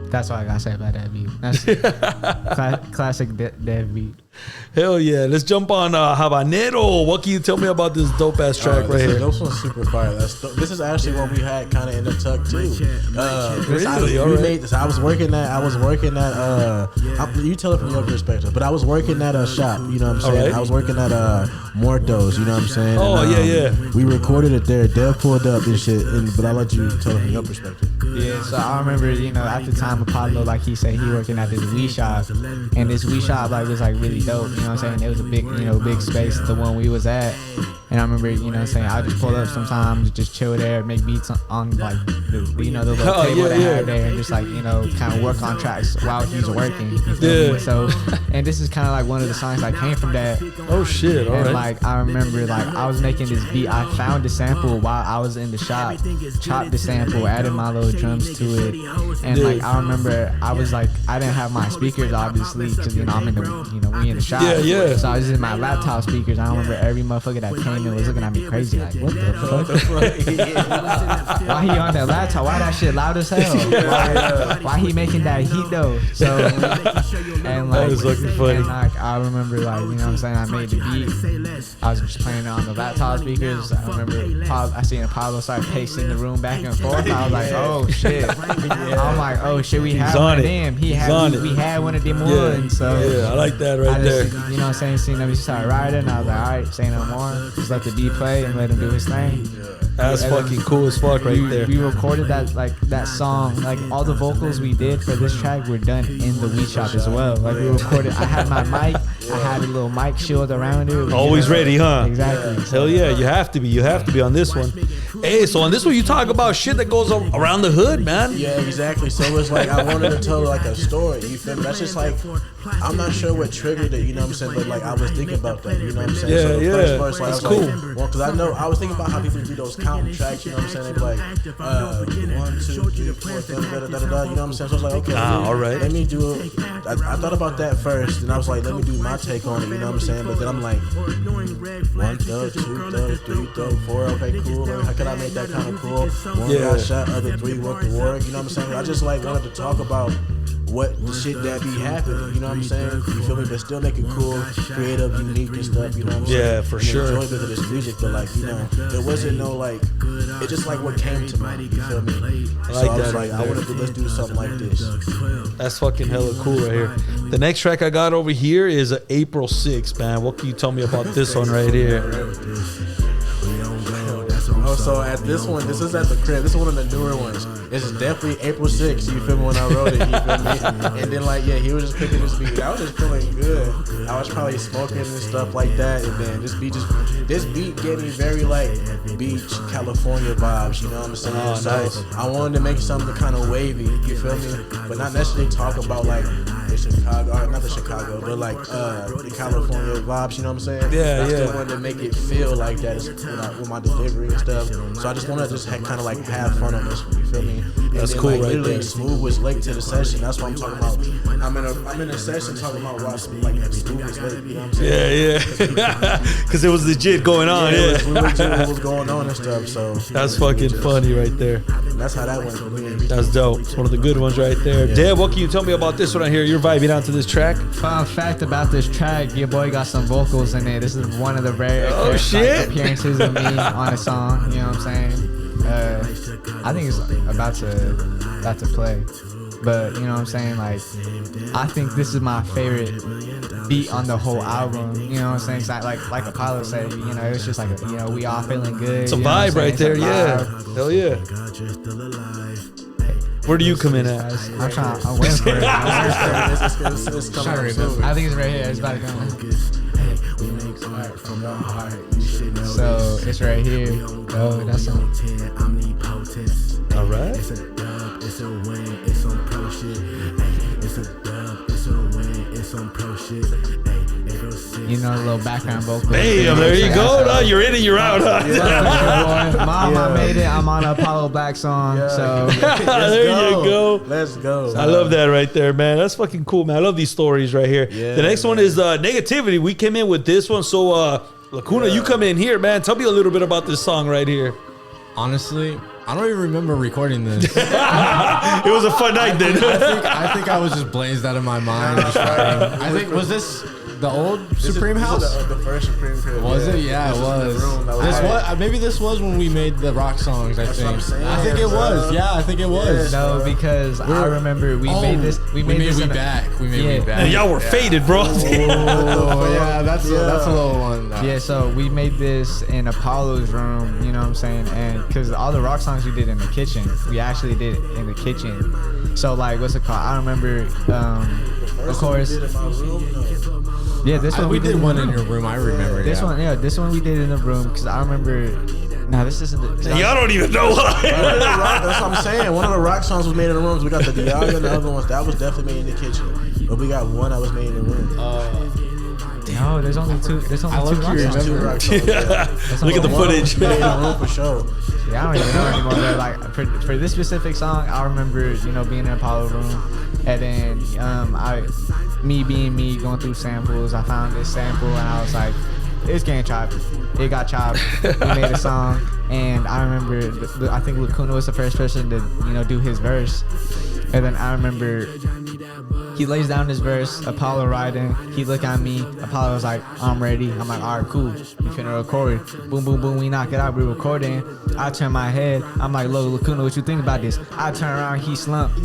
That's all I gotta say about that beat. That's classic Dev beat. Hell yeah. Let's jump on Habanero. What can you tell me about this dope ass track right here? This one's super fire. This is actually what we had kind of in the tuck too. Really? We made this. I was working at you tell it from your perspective, but I was working at a shop, you know what I'm saying? Right. I was working at Mortos, you know what I'm saying? Oh, and, yeah. We recorded it there. Dev pulled up and shit, but I'll let you tell it from your perspective. Yeah, so I remember, you know, at the time Apollo, like he said, he working at this weed shop, and this weed shop like was like really dope, you know what I'm saying? It was a big, you know, big space, the one we was at, And I remember, you know what I'm saying, I just pull up sometimes, just chill there, make beats on like, the little table they had there, and just like, kind of work on tracks while he's working. You feel me? So, and this is kind of like one of the songs that came from that. Oh shit! All and right. like I remember, like I was making this beat. I found the sample while I was in the shop, chopped the sample, added my little drums to it, and like I remember, I was like, I didn't have my speakers obviously, because I'm in the, we in the shop. Yeah. So I was in my laptop speakers. I remember every motherfucker that came in was looking at me crazy, like, what the fuck? Why he on that laptop? Why that shit loud as hell? Why he making that heat though? So and like, that was looking funny. And like I remember, like, you know what I'm saying, I made the beat. I was just playing it on the laptop speakers. I remember I seen Apollo start pacing the room back and forth. I was like, oh shit. I'm like, oh shit, we had one of them. We had one of them ones. So yeah, I like that right there. You know what I'm saying? Seeing him, he started riding. I was like, all right, say no more. Just let the beat play and let him do his thing. That's fucking cool as fuck right there. We recorded that song, like all the vocals we did for this track were done in the weed shop as well. Like we recorded, I had my mic, I had a little mic shield around it. Always ready, huh? Exactly. Hell yeah, you have to be. You have to be on this one. Hey, so on this one you talk about shit that goes around the hood, man. Yeah, exactly. So it's like I wanted to tell like a story. You feel me? That's just like, I'm not sure what triggered it. You know what I'm saying? But like I was thinking about that. You know what I'm saying? Yeah, so the first verse, like, that's I was cool. Like, well, because I was thinking about how people do those counting tracks. You know what I'm saying? They be like 1, 2, 3, 4, da da da da. You know what I'm saying? So I was like, okay, all right. let me do it. I thought about that first, and I was like, let me do my take on it. You know what I'm saying? But then I'm like, 1 thug, 2 thug, 3 thug, 4. Okay, cool. Like, how could I make that kind of cool? One got shot, other 3 went to war. You know what I'm saying? I just like wanted to talk about what the shit that be happening, you know what I'm saying? You feel me? But still make it cool, creative, unique and stuff, you know what I'm saying? Yeah, for sure. Enjoy because of this music, but like, there wasn't no like, it's just like what came to mind, you feel me? I like so I was that like, I wanted to, let's do something like this. That's fucking hella cool right here. The next track I got over here is April 6th, man. What can you tell me about this one right here? Oh, so at this one, this is at the crib. This is one of the newer ones. This is definitely April 6th, you feel me, when I wrote it, you feel me? And then like, yeah, he was just picking this beat. I was just feeling good. I was probably smoking and stuff like that. And then this beat gave me very like beach, California vibes, you know what I'm saying? Oh, so nice. I wanted to make something kind of wavy, you feel me? But not necessarily talk about like the Chicago, or not the Chicago, but like the California vibes, you know what I'm saying? Yeah, I still wanted to make it feel like that with my delivery and stuff. So I just want to just kind of like have fun on this one, you feel me? And that's then, cool, like, right literally, there. Smooth was late to the session. That's what I'm talking about. I'm in a session talking about why like Smooth was late. You know what I'm saying? Yeah. Because it was legit going on. Yeah. We legit what was going on and stuff. So that's fucking funny right there. That's how that went for me. That's dope. It's one of the good ones right there. Yeah. Deb, what can you tell me about this one right here? You're vibing out to this track. Fun fact about this track, your boy got some vocals in it. This is one of the rare appearances of me on a song. You know what I'm saying? I think it's about to play, but you know what I'm saying? Like, I think this is my favorite beat on the whole album. You know what I'm saying? It's like Apollo said, you know, it's just like we all feeling good. It's a vibe right there, yeah. Hell yeah. Where do you come in at? I'm waiting for it. It's coming up soon. I think it's right here. It's about to come. So it's right here. Oh, that's on. All right. It's a dub, it's a win, it's on pro shit. It's a dub, it's a win, it's on pro shit. You know, a little background vocal. Damn, there you go. No, you're in and you're out. Huh? Mom, I made it. I'm on a Apollo Black song. So there you go. Let's go. I love that right there, man. That's fucking cool, man. I love these stories right here. Yeah, the next one is Negativity. We came in with this one. So, Lacuna, you come in here, man. Tell me a little bit about this song right here. Honestly, I don't even remember recording this. It was a fun night then. I think I was just blazed out of my mind. Just writing. I think, was this the old Supreme House? The first Supreme crib. Was it? Yeah, it was. Maybe this was when we made the rock songs. I think. I think it was. Yeah, I think it was. No, because I remember we made this. We made We Back. And y'all were faded, bro. Oh, yeah, that's a little one. Yeah, so we made this in Apollo's room, you know what I'm saying? And because all the rock songs we did in the kitchen, we actually did it in the kitchen. So like, what's it called? I remember of course. Yeah, this one we did one in your room. I remember this one. Yeah, this one we did in the room because I remember. No, this isn't. Y'all don't even know what. That's what I'm saying. One of the rock songs was made in the rooms. We got the Dialga and the other ones that was definitely made in the kitchen. But we got one that was made in the room. No, there's only two. There's only two rock songs. Two rock songs. Yeah. Look at the footage. Made in the room for sure. Yeah, I don't even know anymore. But like for this specific song, I remember being in Apollo room, and then me being me going through samples. I found this sample and I was like, it's getting chopped. It got chopped. We made a song, and I remember I think Lacuna was the first person to do his verse, and then I remember he lays down his verse. Apollo riding. He look at me. Apollo was like, I'm ready. I'm like, all right, cool. We finna record. Boom, boom, boom. We knock it out. We recording. I turn my head. I'm like, look, Lacuna, what you think about this? I turn around. He slumped.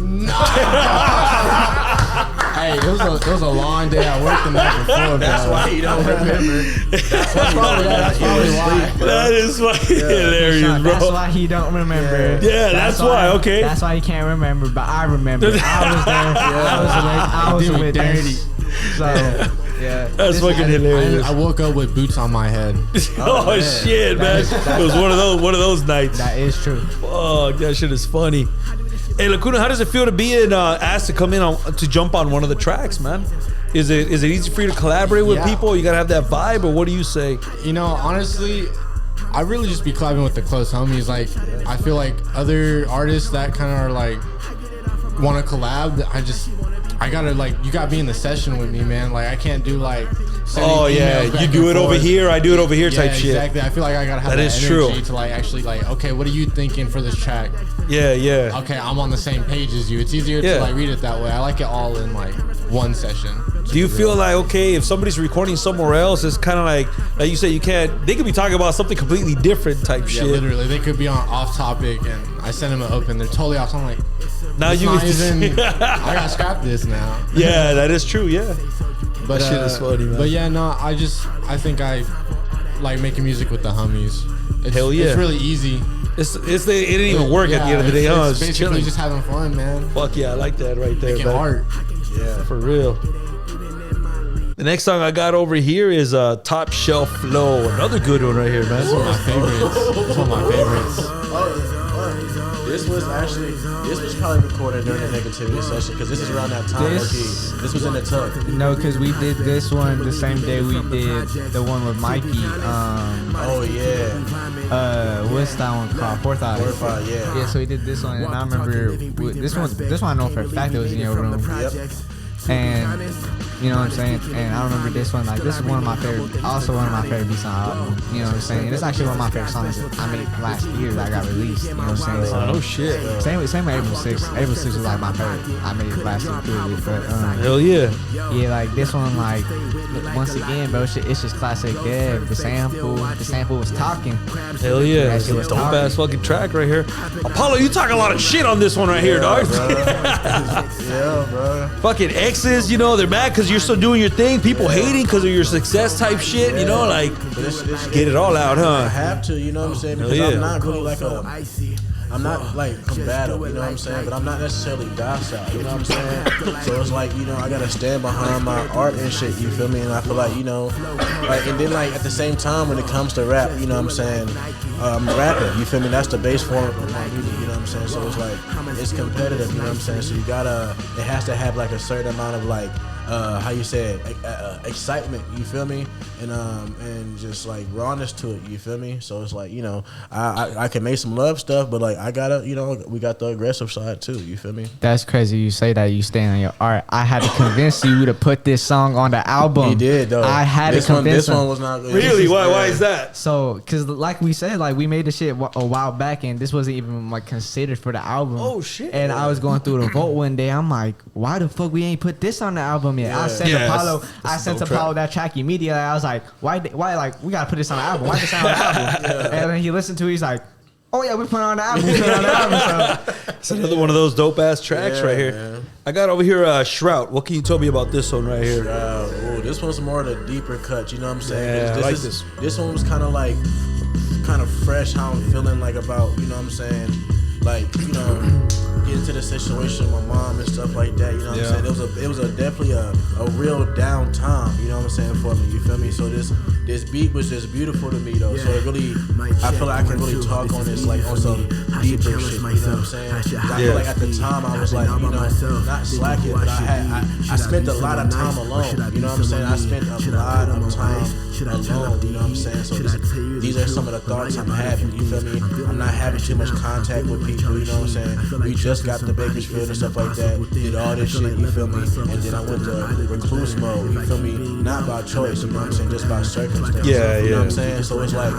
Hey, it was a long day at work the night before. That's why you don't remember. That's probably why. That is fucking hilarious, bro. That's why he don't remember. Yeah, that's why. Okay. That's why he can't remember. But I remember. I was there. I was with dirty. So yeah, that's fucking hilarious. I woke up with boots on my head. Oh shit, man! It was one of those nights. That is true. Oh, that shit is funny. Hey, Lacuna, how does it feel to be asked to come in to jump on one of the tracks, man? Is it easy for you to collaborate with people? You gotta have that vibe, or what do you say? Honestly, I really just be collabing with the close homies. Like, I feel like other artists that kind of are like want to collab. I gotta you gotta be in the session with me, man. Like, I can't do like. Oh yeah, you do it over here, I do it over here type shit. Exactly. I feel like I gotta have that energy true. to actually okay, what are you thinking for this track? Yeah. Okay, I'm on the same page as you. It's easier to read it that way. I like it all in one session. Do you feel like, okay, if somebody's recording somewhere else, it's kind of like you said, they could be talking about something completely different type shit. Yeah, literally, they could be on off topic, and I send them an open, they're totally off. So I'm like, now you I gotta scrap this now. Yeah, that is true. Yeah. But that shit is funny, man. But yeah, no, I think I like making music with the homies. Hell yeah. It's really easy. It didn't even work at the end of the day. It's basically chilling. Just having fun, man. Fuck yeah, I like that right there. Making art. Yeah, for real. The next song I got over here is Top Shelf Flow. Another good one right here, man. This is one of my favorites. This is one of my favorites. This was probably recorded during the negativity session because this is around that time. This was in the tub. No, because we did this one the same day we did the one with Mikey. Oh yeah. What's that one called? Fourth Eye. Yeah. Yeah, so we did this one, and I remember this one. This one I know for a fact it was in your room. Yep. And you know what I'm saying? And I remember this one, this is one of my favorite, also one of my favorite beats on the album. You know what I'm saying? And it's actually one of my favorite songs that I made last year that I got released. You know what I'm saying? So, oh shit. Same with April 6th. April 6th was like my favorite. I made it last year too. But hell yeah. Yeah, like this one, once again, bro, it's just classic Dev. The sample was talking. Hell yeah. That's a dope ass fucking track right here. Apollo, you talk a lot of shit on this one right here, dog. Yeah, bro. Fucking exes, they're mad because you're still doing your thing. People hating because of your success type shit, get it all out, huh? I have to, you know what I'm saying? Because I'm not really I'm not combative, you know what I'm saying? But I'm not necessarily docile, you know what I'm saying? So it's I gotta stand behind my art and shit, you feel me? And I feel and then at the same time when it comes to rap, you know what I'm saying? I'm rapping, you feel me? That's the base form of my music, you know what I'm saying? So it's it's competitive, you know what I'm saying? So it has to have a certain amount of how you say it, excitement, you feel me? And just rawness to it, you feel me? So it's I can make some love stuff, but I gotta, we got the aggressive side too, you feel me? That's crazy you say that you stand on your art. I had to convince you to put this song on the album. He did though. I had to convince This one was not good. Really? Why is that? So, because like we said, we made the shit a while back and this wasn't even considered for the album. Oh shit. And I was going through the vote one day. I'm like, why the fuck we ain't put this on the album yet? Yeah. I sent Apollo that track immediately. I was like, why we gotta put this on the album? Why this on the album? And then he listened to it, he's like, oh yeah, we put it on the album. So it's another one of those dope ass tracks right here. Man. I got over here Shroud. What can you tell me about this one right here? Ooh, this one's more of the deeper cut, you know what I'm saying? Yeah, this. This one was kind of fresh, how I'm feeling about, you know what I'm saying? get into the situation with my mom and stuff like that, you know what I'm saying? It was definitely a real down time, you know what I'm saying, for me, you feel me? So this beat was just beautiful to me though. So it really, I feel like I can really talk on this like on some deeper shit, you know what I'm saying? I feel like at the time I was like, you know, not slacking, but I spent a lot of time alone, you know what I'm saying? I spent a lot of time alone, you know what I'm saying? So these are some of the thoughts I'm having, you feel me? I'm not having too much contact with people, you know what I'm saying? We just got to Bakersfield and stuff like that, did all this shit, you feel me? And then I went to recluse mode, you feel me? Not by choice, you know what I'm saying? Just by circumstance. You know what I'm saying? So it's like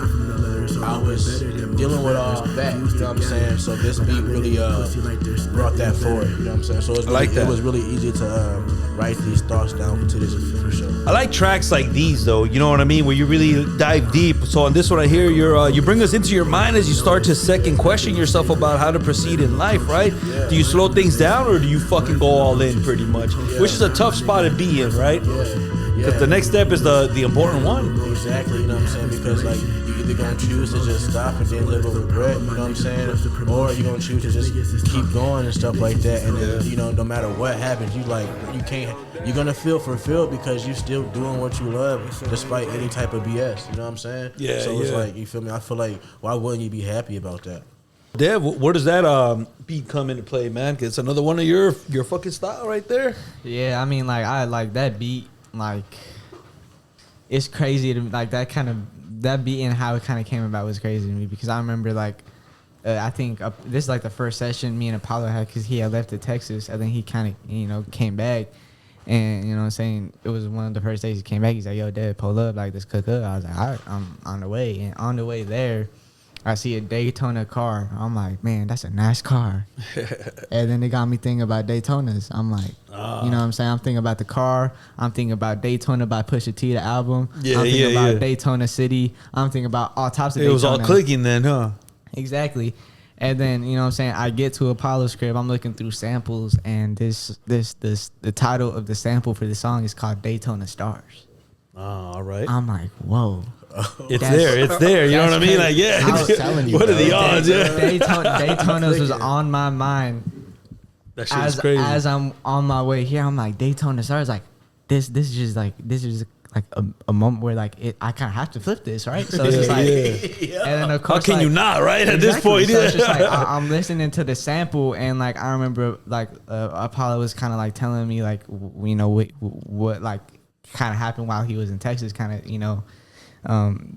I was dealing with all that, you know what I'm saying? So this beat really brought that forward, you know what I'm saying? So it was really easy to write these thoughts down to this beat for sure. I like tracks like these though, you know what I mean, where you really dive deep. So on this one I hear you bring us into your mind as you start to second question yourself about how to proceed in life, right? Do you slow things down or do you fucking go all in pretty much? Which is a tough spot to be in, right? Because the next step is the important one. Exactly, you know what I'm saying? Because like you either gonna choose to just stop and then live with regret, you know what I'm saying? Or you're gonna choose to just keep going and stuff like that. And then, you know, no matter what happens, you're gonna feel fulfilled because you're still doing what you love despite any type of BS, you know what I'm saying? So it's like, you feel me? I feel like, why wouldn't you be happy about that? Dev, where does that beat come into play, man? 'Cause it's another one of your fucking style right there. Yeah, I mean, like, I like that beat. Like, it's crazy to like that beat and how it kind of came about was crazy to me because I remember like I think this is like the first session me and Apollo had because he had left to Texas. I think he kind of came back and you know what I'm saying, it was one of the first days he came back. He's like, yo, Dad, pull up, like, let's cook up. I was like, all right, I'm on the way. And on the way there, I see a Daytona car. I'm like, man, that's a nice car. And then it got me thinking about Daytonas. I'm like, you know what I'm saying? I'm thinking about the car. I'm thinking about Daytona by Pusha T, the album. I'm thinking about Daytona City. I'm thinking about all types of Daytona. It was all clicking then, huh? Exactly. And then, you know what I'm saying, I get to Apollo's crib. I'm looking through samples, and the title of the sample for the song is called Daytona Stars. Oh, all right. I'm like, whoa. It's there. You know what I mean? Like, yeah. I was telling you. What are the odds? Daytona's was on my mind. That shit is crazy. As I'm on my way here, I'm like, Daytona Stars. Like, this is just like a moment where like I kind of have to flip this, right? So it's just like, and then of course, how can you not, right? At this point, so it's just like I'm listening to the sample, and like I remember like Apollo was kind of like telling me like you know what like kind of happened while he was in Texas, kind of, you know,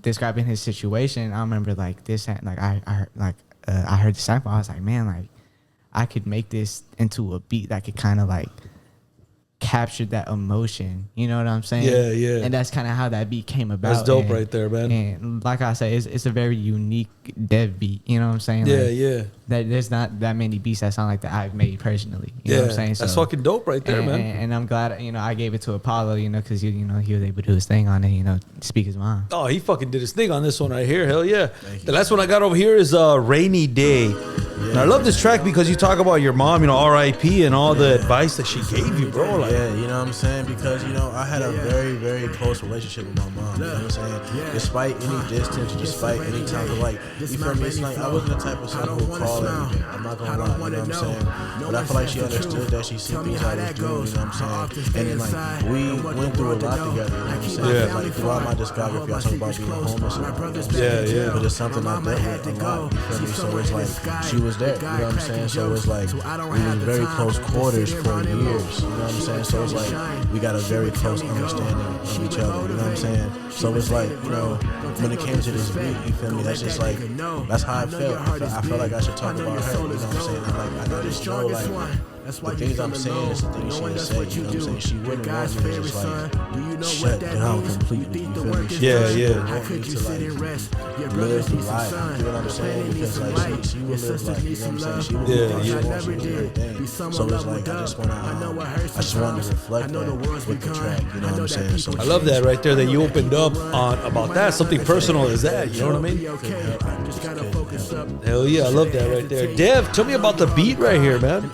describing his situation. I remember like this, like I heard the sample. I was like, man, like I could make this into a beat that could kind of like capture that emotion. You know what I'm saying? Yeah. And that's kind of how that beat came about. That's dope right there, man. And like I said, it's a very unique Dev beat. You know what I'm saying? Yeah. That there's not that many beats that sound like that I've made personally. You know what I'm saying? That's fucking dope right there, man. And I'm glad, you know, I gave it to Apollo, you know, because you know he was able to do his thing on it, you know, speak his mind. Oh, he fucking did his thing on this one right here. Hell yeah. The last one I got over here is Rainy Day. And I love this track because you talk about your mom, you know, R.I.P. and all the advice that she gave you, bro. Like, yeah, you know what I'm saying? Because, you know, I had a very, very close relationship with my mom. You know what I'm saying? Despite any distance, despite any type of like, you feel me? It's like I wasn't the type of son who would call everything. I'm not gonna lie, you know what I'm saying? But I feel like she understood that. She seen things I was doing, you know what I'm saying? And then like we went through a lot together, you know what I'm saying? Yeah. Like throughout my discography, I talk about being homeless and all that. Yeah. But it's something I dealt with a lot, you feel me? So it's like she was there, you know what I'm saying? So it's like we were in very close quarters for years, you know what I'm saying? So it's like we got a very close understanding of each other, you know what I'm saying? So it's like, you know, when it came to this beat, you feel me? That's just like, that's how I felt. I felt like I should talk about her, you know what I'm saying? And like, I just know like, the things I'm saying is the things she would say, you know what I'm saying? She wouldn't want me to just like shut down completely, you feel me? She would want me to like live the life, you know what I'm saying? Because like she would live like, you know what I'm saying? She would do everything. So it's like I just wanted to reflect that with the track, you know what I'm saying? So I love that right there that you opened up on about that. Something personal is that, you know what I mean? Hell yeah, I love that right there. Dev, tell me about the beat right here, man.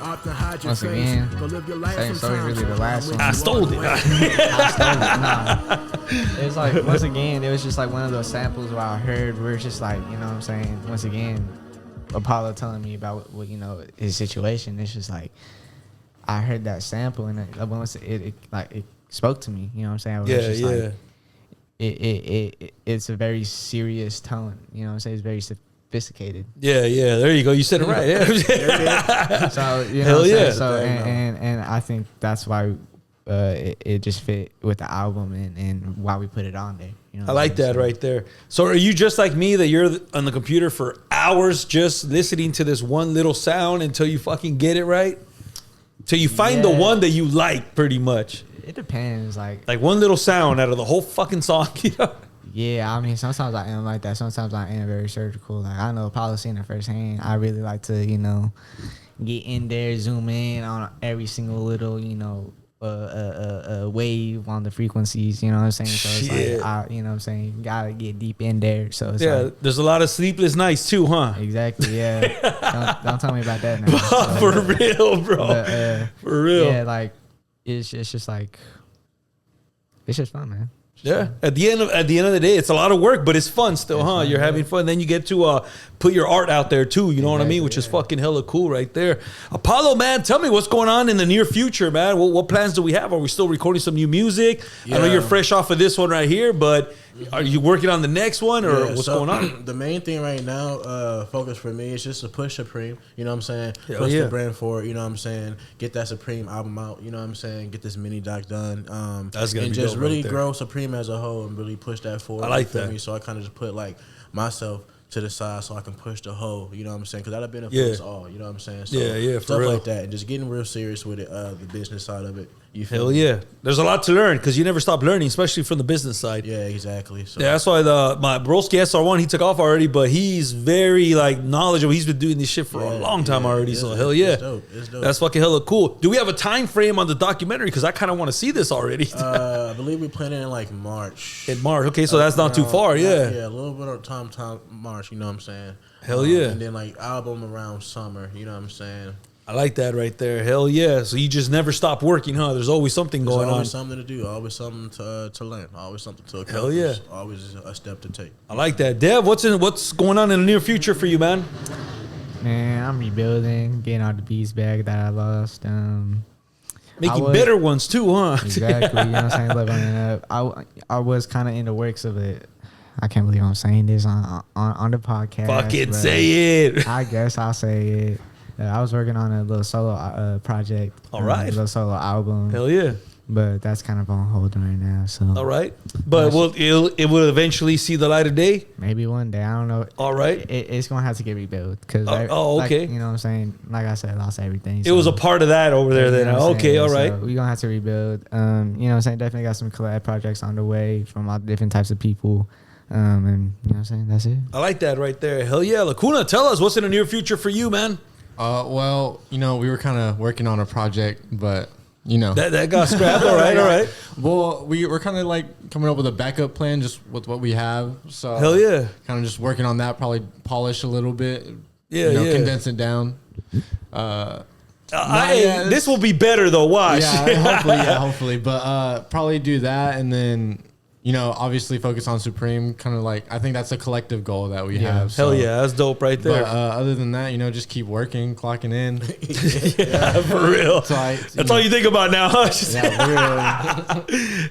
Once again, same story really the last one. I stole it. I stole it. Nah. It was like, once again, it was just like one of those samples where I heard, we're just like, you know what I'm saying? Once again, Apollo telling me about what his situation. It's just like I heard that sample and it spoke to me. You know what I'm saying? Yeah. It's a very serious tone. You know what I'm saying? It's very sophisticated. Yeah. There you go. You said it right. Yeah. So Hell yeah. So and I think that's why it just fit with the album and why we put it on there. I like that right there. So are you just like me that you're on the computer for hours just listening to this one little sound until you fucking get it right? Till you find the one that you like, pretty much. It depends. Like one little sound out of the whole fucking song, Yeah, I mean, sometimes I am like that. Sometimes I am very surgical. Like I know Apollo seen it firsthand. I really like to, get in there, zoom in on every single little, wave on the frequencies. You know what I'm saying? So it's like, you know what I'm saying? You gotta get deep in there. So it's like, there's a lot of sleepless nights too, huh? Exactly. Yeah. don't tell me about that now. For real, bro. But, for real. Yeah, like it's just like it's just fun, man. Yeah. At the end of the day, it's a lot of work, but it's fun still, huh? You're having fun. Then you get to put your art out there too. You know what I mean? Which is fucking hella cool right there. Apollo, man, tell me what's going on in the near future, man. What plans do we have? Are we still recording some new music? Yeah. I know you're fresh off of this one right here, but are you working on the next one or what's going on? The main thing right now, focus for me is just to push Supreme. You know what I'm saying? Push the brand forward. You know what I'm saying? Get that Supreme album out. You know what I'm saying? Get this mini doc done. That's gonna and be just dope really right grow Supreme as a whole and really push that forward. I like that. So I kind of just put like myself to the side so I can push the whole, you know what I'm saying? Because that'll benefit us all, you know what I'm saying? So for stuff real. like that. And just getting real serious with it, the business side of it. You feel Hell me? yeah. There's a lot to learn because you never stop learning, especially from the business side. Yeah, exactly. So yeah, that's why my broski SR1, he took off already, but he's very knowledgeable. He's been doing this shit for a long time already. So hell yeah. It's dope. It's dope. That's fucking hella cool. Do we have a time frame on the documentary? Because I kind of want to see this already. I believe we planned it in like March. In March. Okay, so that's not too far. Yeah. Yeah, a little bit of time March, you know what I'm saying? Hell yeah. And then like album around summer, you know what I'm saying? I like that right there. Hell yeah. So you just never stop working, huh? There's always something going on. There's always something to do. Always something to learn. Always something to accomplish. Hell yeah. Always a step to take. I like that. Dev, what's going on in the near future for you, man? Man, I'm rebuilding, getting all the beats back that I lost. Making better ones too, huh? Exactly. You know what I'm saying? Leveling up. I was kind of in the works of it. I can't believe I'm saying this on the podcast. Fucking say it. I guess I'll say it. I was working on a little solo project. All right. A little solo album. Hell yeah. But that's kind of on hold right now. So. All right. But it will eventually see the light of day? Maybe one day. I don't know. All right. It's going to have to get rebuilt. Cause okay. Like, you know what I'm saying? Like I said, I lost everything. It was a part of that over there then. Okay, all right. So we're going to have to rebuild. You know what I'm saying? Definitely got some collab projects on the way from all different types of people. And you know what I'm saying? That's it. I like that right there. Hell yeah. Lacuna, tell us what's in the near future for you, man. Well, we were kind of working on a project, but that got scrapped. All right. Well, we're kind of like coming up with a backup plan just with what we have. So hell yeah, kind of just working on that. Probably polish a little bit. Yeah, condense it down. This will be better though. Watch. Yeah, hopefully. But probably do that, and then. Obviously focus on Supreme, kind of like, I think that's a collective goal that we have. So. Hell yeah, that's dope right there. But other than that, just keep working, clocking in. Yeah, for real. That's all you think about now, huh? Yeah, for real.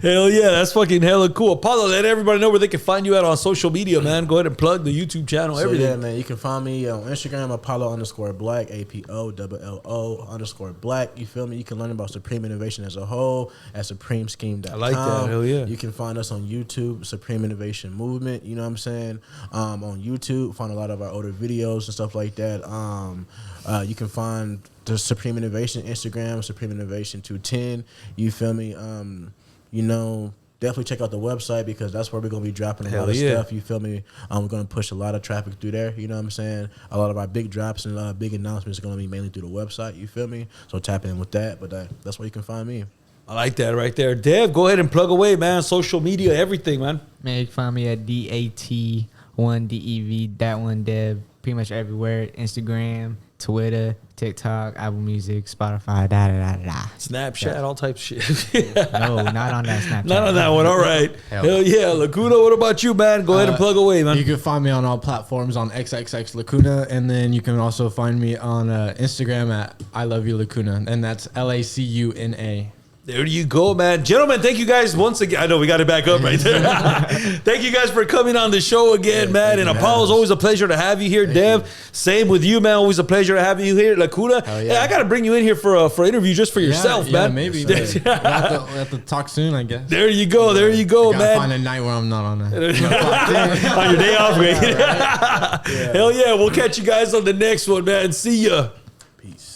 Hell yeah, that's fucking hella cool. Apollo, let everybody know where they can find you at on social media, man. Go ahead and plug the YouTube channel, everything. Yeah, man, you can find me on Instagram, Apollo_Black, APOLLO_Black. You feel me? You can learn about Supreme Innovation as a whole at SupremeScheme.com. I like that. Hell yeah. You can find us on YouTube, Supreme Innovation Movement, you know what I'm saying? On YouTube, find a lot of our older videos and stuff like that. You can find the Supreme Innovation Instagram, Supreme Innovation 210. You feel me? Definitely check out the website because that's where we're going to be dropping a lot of stuff. You feel me? We're going to push a lot of traffic through there. You know what I'm saying? A lot of our big drops and big announcements are going to be mainly through the website. You feel me? So tap in with that. But that's where you can find me. I like that right there. Dev, go ahead and plug away, man. Social media, everything, man. Man, you can find me at DAT1DEV, Dat1Dev, pretty much everywhere. Instagram, Twitter, TikTok, Apple Music, Spotify, Snapchat, all types of shit. No, not on that Snapchat. Not on that one. All right. Hell yeah. Lacuna, what about you, man? Go ahead and plug away, man. You can find me on all platforms on XXXLacuna, and then you can also find me on Instagram at I Love You Lacuna, and that's LACUNA. There you go, man. Gentlemen, thank you guys once again. I know we got it back up right there. Thank you guys for coming on the show again, man. And Apollo's always a pleasure to have you here. Dev, same with you, man. Always a pleasure to have you here. Lacuna, yeah, I got to bring you in here for an interview just for yourself, man. Yeah, maybe. We'll have to talk soon, I guess. There you go. There you go, man. Gotta find a night where I'm not on on your day off, man. Hell yeah. We'll catch you guys on the next one, man. See ya. Peace.